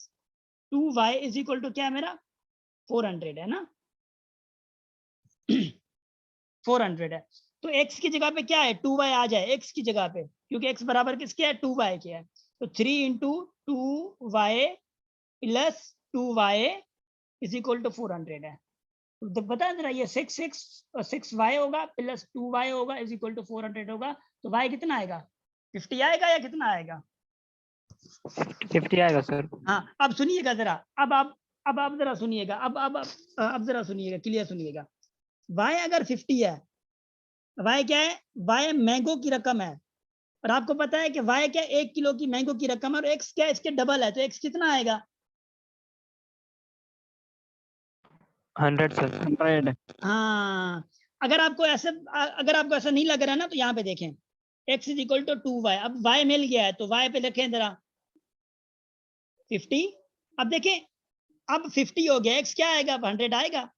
2y is equal to क्या है मेरा, 400 है ना। 400 है। तो x की जगह पे क्या है, 2y आ जाए x की जगह पे, क्योंकि x बराबर किसके है, 2y के है। तो 3 into 2y plus 2y is equal to 400 है। तो बता जरा, ये 6y होगा प्लस 2y होगा इज इक्वल टू 400 होगा। तो y कितना आएगा, 50 आएगा या कितना आएगा? 50 आएगा सर। हाँ अब सुनिएगा जरा, अब आप जरा सुनिएगा, अब जरा सुनिएगा, क्लियर सुनिएगा। y अगर 50 है, y क्या है, y मैंगो की रकम है, और आपको पता है कि y क्या 1 किलो की मैंगो की रकम है, और x क्या इसके डबल है, तो x कितना आएगा, 100 सर। 100। हाँ अगर आपको ऐसा नहीं लग रहा ना, तो यहाँ पे देखें x is equal to 2y। अब y मिल गया है तो y पे लिखें जरा 50। अब देखें, अब 50 हो गया, x क्या आएगा, 100 आएगा।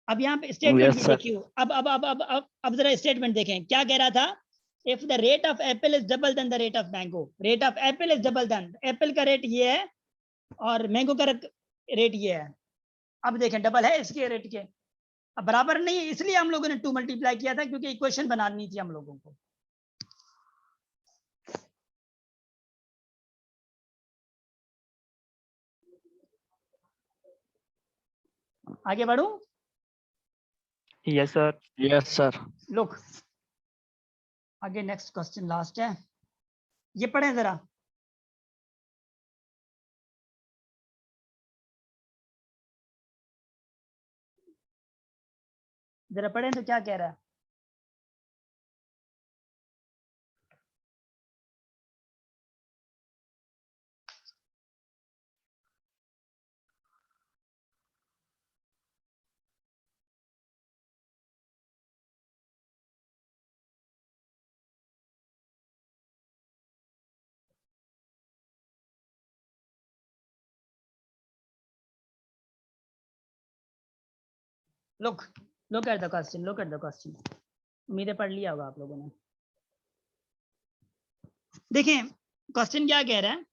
अब यहाँ पे स्टेटमेंट Yes, भी sir. देखियो, अब जरा स्टेटमेंट देखें क्या कह रहा था if the rate of apple is double then the rate of mango, rate of apple is double then, apple का रेट ये है और मैंगो का रेट ये है। अब देखें डबल है इसके रेट के, अब बराबर नहीं है, इसलिए हम लोगों ने 2 मल्टीप्लाई किया था क्योंकि इक्वेशन बनानी थी हम लोगों को। आगे बढ़ूं? Yes sir. Yes sir. Look आगे नेक्स्ट क्वेश्चन लास्ट है, ये पढ़ें जरा। जरा पढ़ें तो क्या कह रहा है। Look look at the question, look at the question. उम्मीदें पढ़ लिया होगा आप लोगों ने। देखें क्वेश्चन क्या कह रहा है,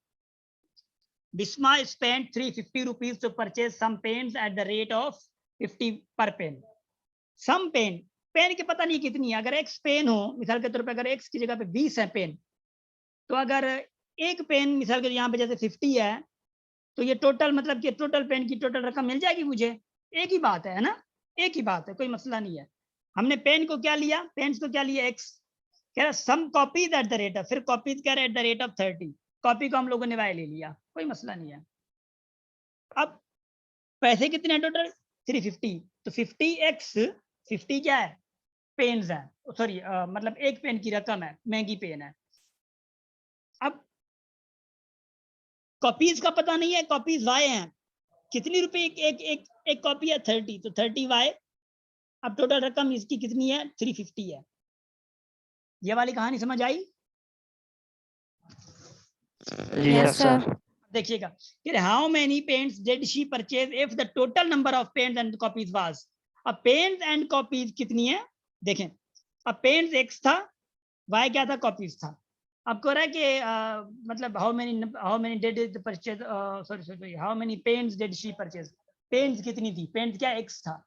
Bisma spent 350 rupees to purchase some pens at the rate of 50 per pen. Some pen, pen की पता नहीं कितनी है, अगर x पेन हो मिसाल के तौर पे, अगर x की जगह पे 20 है पेन, तो अगर एक पेन मिसाल के यहाँ पे जैसे 50 है, तो ये टोटल मतलब कि टोटल पेन की टोटल रकम मिल जाएगी मुझे। एक ही बात है ना, एक ही बात है, कोई मसला नहीं है। हमने पेन को क्या लिया, पेन्स को क्या लिया x, कह रहा sum copies at the rate of, फिर कॉपीज कह रहा है at the rate of 30, copy को हम लोगों ने y ले लिया, कोई मसला नहीं है। अब पैसे कितने हैं टोटल 350, तो 50x 50 क्या है, पेन्स है, सॉरी मतलब एक पेन की रकम है, महंगी पेन है। अब कॉपीज का पता नहीं है, कॉपीज y हैं, कितनी रुपए एक कॉपी है 30, तो 30y। अब टोटल रकम इसकी कितनी है 350 है। ये वाली कहानी समझ आई? Yes sir. देखिएगा कि how many pens did she purchase if the total number of pens and copies was. अब पेन्स एंड कॉपीज कितनी है देखें, अब पेन्स x था, y क्या था, कॉपीज था। अब कह रहा है कि मतलब how many did purchase, sorry how many pens did she purchase, pens कितनी थी, पेन्स क्या x था,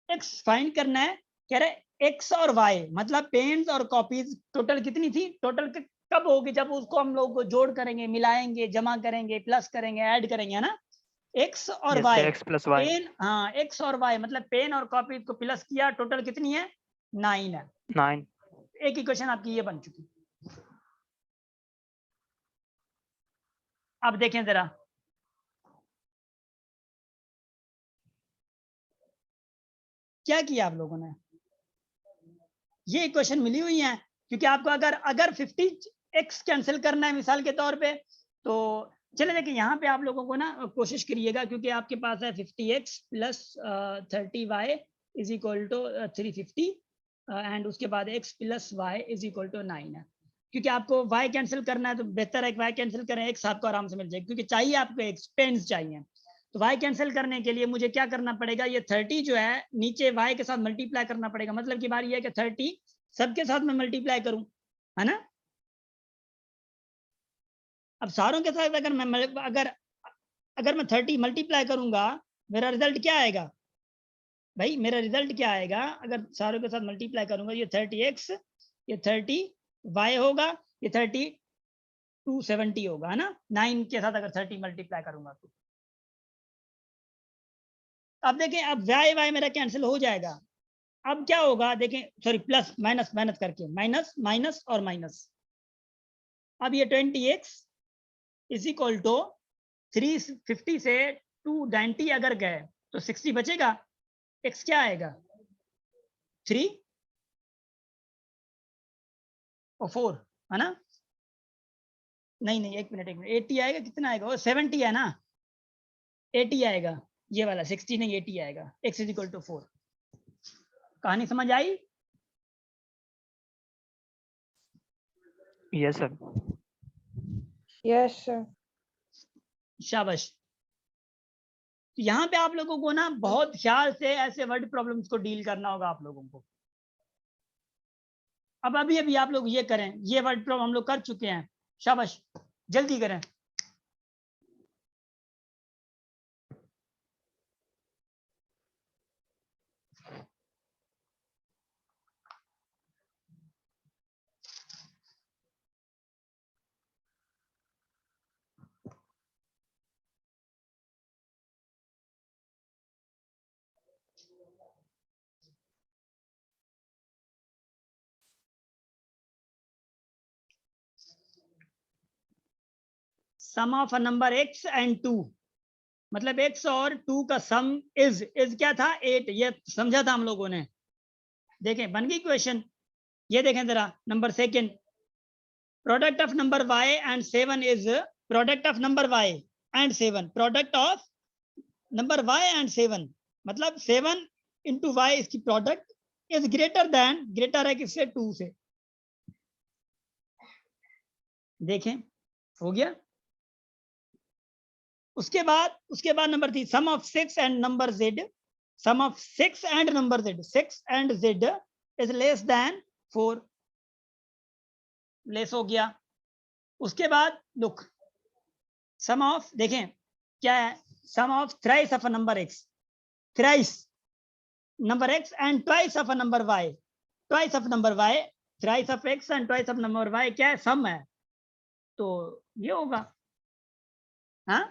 x फाइंड करना है। कह रहे x और y मतलब पेन्स और कॉपीज टोटल कितनी थी, टोटल कब होगी, जब उसको हम लोग जोड़ करेंगे, मिलाएंगे, जमा करेंगे, प्लस करेंगे, ऐड करेंगे, है ना। x और y, पेन, हाँ x और y मतलब पेन और कॉपी को प्लस किया, टोटल कितनी है 9 है। 9। एक इक्वेशन आपकी ये बन चुकी। अब देखें जरा, क्या किया आप लोगों ने, ये इक्वेशन मिली हुई है, क्योंकि आपको अगर 50x कैंसिल करना है मिसाल के तौर पे, तो चले देखिए यहाँ पे आप लोगों को ना कोशिश करिएगा, क्योंकि आपके पास है 50x plus 30y is equal to 350 and उसके बाद x plus y is equal to 9 है। क्योंकि आपको y कैंसिल करना है तो बेहतर है y कैंसिल करें, x आपको आराम से मिल जाएगा, क्योंकि चाहिए आपको x पेन्स चाहिए। तो y कैंसिल करने के लिए मुझे क्या करना पड़ेगा, ये 30 जो है नीचे y के साथ मल्टीप्लाई करना पड़ेगा, मतलब की बात ये है कि 30 सबके साथ मैं मल्टीप्लाई करूं, है ना। अब सारों के साथ अगर मैं 30 मल्टीप्लाई करूंगा, मेरा रिजल्ट क्या आएगा भाई, मेरा रिजल्ट क्या आएगा, अगर सारों के साथ मल्टीप्लाई करूंगा, ये 30x, ये 30y होगा, ये 270 होगा, है ना। 9 के साथ अगर 30 मल्टीप्लाई करूंगा तो अब देखें, अब y मेरा कैंसिल हो जाएगा। अब क्या होगा देखें, सॉरी प्लस माइनस माइनस करके, माइनस माइनस और माइनस। अब ये 20x इज इक्वल टू 350 से 290 अगर गए तो 60 बचेगा, x क्या आएगा 3 और 4, है ना। नहीं एक मिनट 80 आएगा, कितना आएगा वो 70 है ना, 80 आएगा, ये वाला 60 नहीं 80 आएगा, x इज इक्वल टू 4। कहानी समझ आई? Yes sir. Yes sir. शाबाश। तो यहाँ पे आप लोगों को ना बहुत ख्याल से ऐसे वर्ड प्रॉब्लम्स को डील करना होगा आप लोगों को। अब अभी अभी आप लोग ये करें, ये वर्ड प्रॉब्लम हम लोग कर चुके हैं, शाबाश जल्दी करें। Sum of a number x and 2, मतलब x और 2 का सम इज क्या था 8, ये समझा था हम लोगों ने। देखें बन गई क्वेश्चन। ये देखें जरा number second, product of number y and 7 is product of number y and 7, product of number y and 7 मतलब 7 इंटू y इसकी प्रोडक्ट इज ग्रेटर है किससे 2 से। देखें हो गया। उसके बाद number 3, sum of 6 and number z, sum of 6 and number z, 6 and z is less than 4, less हो गया। उसके बाद लुक सम ऑफ, देखें क्या है, sum of thrice of a number x, thrice number x and twice of a number y, twice of number y, thrice of x and twice of number y क्या है, सम है, तो ये होगा। हाँ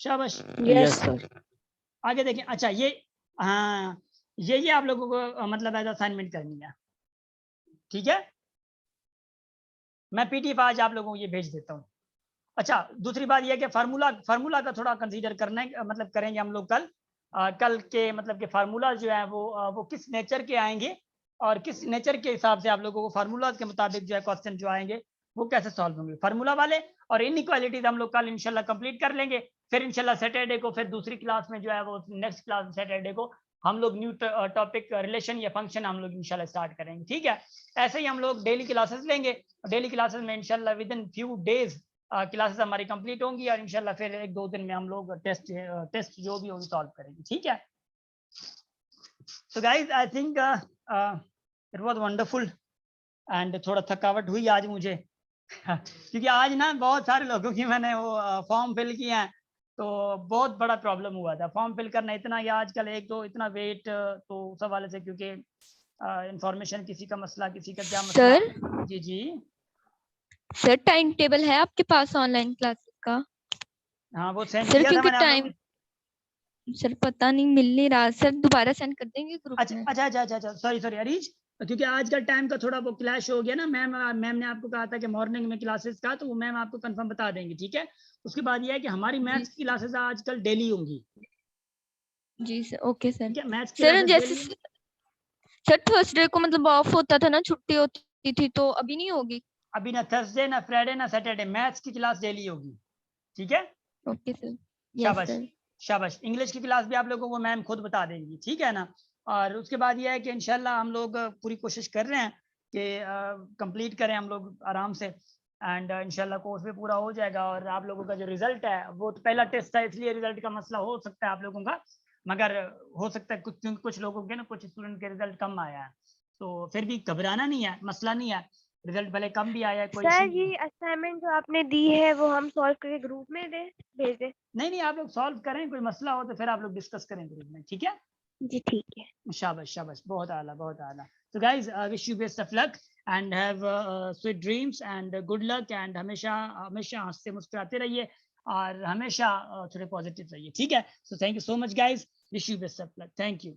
शाबाश, यस सर। आगे देखें। अच्छा ये हाँ ये आप लोगों को मतलब एज असाइनमेंट करनी है, ठीक है। मैं पीडीएफ आज आप लोगों को ये भेज देता हूँ। अच्छा दूसरी बात यह है कि फार्मूला का थोड़ा कंसीडर करना है, मतलब करेंगे हम लोग कल के मतलब के फार्मूला जो है वो किस नेचर के आएंगे और किस नेचर के हिसाब से आप लोगों को फार्मूला के मुताबिक जो है क्वेश्चन जो आएंगे वो कैसे सॉल्व होंगे फार्मूला वाले। और इनइक्वालिटीज हम लोग कल इंशाल्लाह कंप्लीट कर लेंगे। फिर इंशाल्लाह सैटरडे को फिर दूसरी क्लास में जो है वो नेक्स्ट क्लास सैटरडे को हम लोग न्यू टॉपिक रिलेशन या फंक्शन हम लोग इंशाल्लाह स्टार्ट करेंगे, ठीक है। ऐसे ही हम लोग डेली क्लासेस लेंगे, डेली क्लासेस में इंशाल्लाह with in few days classes हमारी कंप्लीट होंगी और इंशाल्लाह फिर 1-2 दिन में हम लोग टेस्ट जो भी होगी सॉल्व करेंगे, ठीक है। So guys I think it was wonderful and थोड़ा थकावट हुई आज मुझे क्योंकि आज ना बहुत सारे लोगों की मैंने वो फॉर्म फिल किए हैं, तो बहुत बड़ा प्रॉब्लम हुआ था फॉर्म फिल करना इतना, या आजकल एक तो इतना वेट, तो उस हवाले से क्योंकि इंफॉर्मेशन किसी का मसला किसी का क्या मसला। सर जी जी सर टाइम टेबल है आपके पास ऑनलाइन क्लासेस का? हाँ वो सेंड सर किया था क्योंकि मैंने आप टाइम लोगों को। सर पता नहीं मिल नहीं रहा सर, दोबारा सेंड कर देंगे ग्रुप अच्छा में। अच्छा सॉरी अरीज, क्योंकि आज का टाइम का थोड़ा वो क्लैश हो गया ना। मैम ने आपको कहा था कि मॉर्निंग में क्लासेस का, तो वो मैम आपको कंफर्म बता देंगे, ठीक है। उसके बाद ये है कि हमारी मैथ्स की क्लासेस आजकल डेली होंगी। जी सर, ओके सर। ठीक है, मैथ्स की सर क्लासेस जैसे डेली। सर थर्सडे को मतलब ऑफ होता था ना, छुट्टी होती थी, तो अभी नहीं होगी? अभी ना थर्सडे ना फ्राइडे ना सैटरडे, मैथ्स की क्लास डेली होगी, ठीक है। Okay sir. यस शाबाश सर। शाबाश। इंग्लिश की क्लास भी आप लोगों को मैम खुद बता देंगी, ठीक है ना। और उसके बाद ये है कि इंशाल्लाह हम लोग पूरी कोशिश कर रहे हैं कि कंप्लीट करें हम लोग आराम से, एंड इंशाल्लाह कोर्स भी पूरा हो जाएगा। और आप लोगों का जो रिजल्ट है वो तो पहला टेस्ट है, इसलिए रिजल्ट का मसला हो सकता है आप लोगों का, मगर हो सकता है कुछ लोगों के ना, कुछ स्टूडेंट के रिजल्ट कम आया है, तो फिर भी घबराना नहीं है, मसला नहीं है। रिजल्ट भले कम भी आया है, कोई सर इशू ये असाइनमेंट जो आपने दी है वो हम सॉल्व करके ग्रुप में भेज दे? नहीं, आप लोग सॉल्व करें, कोई मसला हो तो फिर आप लोग डिस्कस करें ग्रुप में, ठीक है। जी ठीक है। शाबाश शाबाश, बहुत आला बहुत आला। तो guys I wish you best of luck and have sweet dreams and good luck, and हमेशा हमेशा हंसते मुस्कुराते रहिए और हमेशा थोड़े पॉजिटिव रहिए, ठीक है। So thank you so much guys, wish you best of luck, thank you.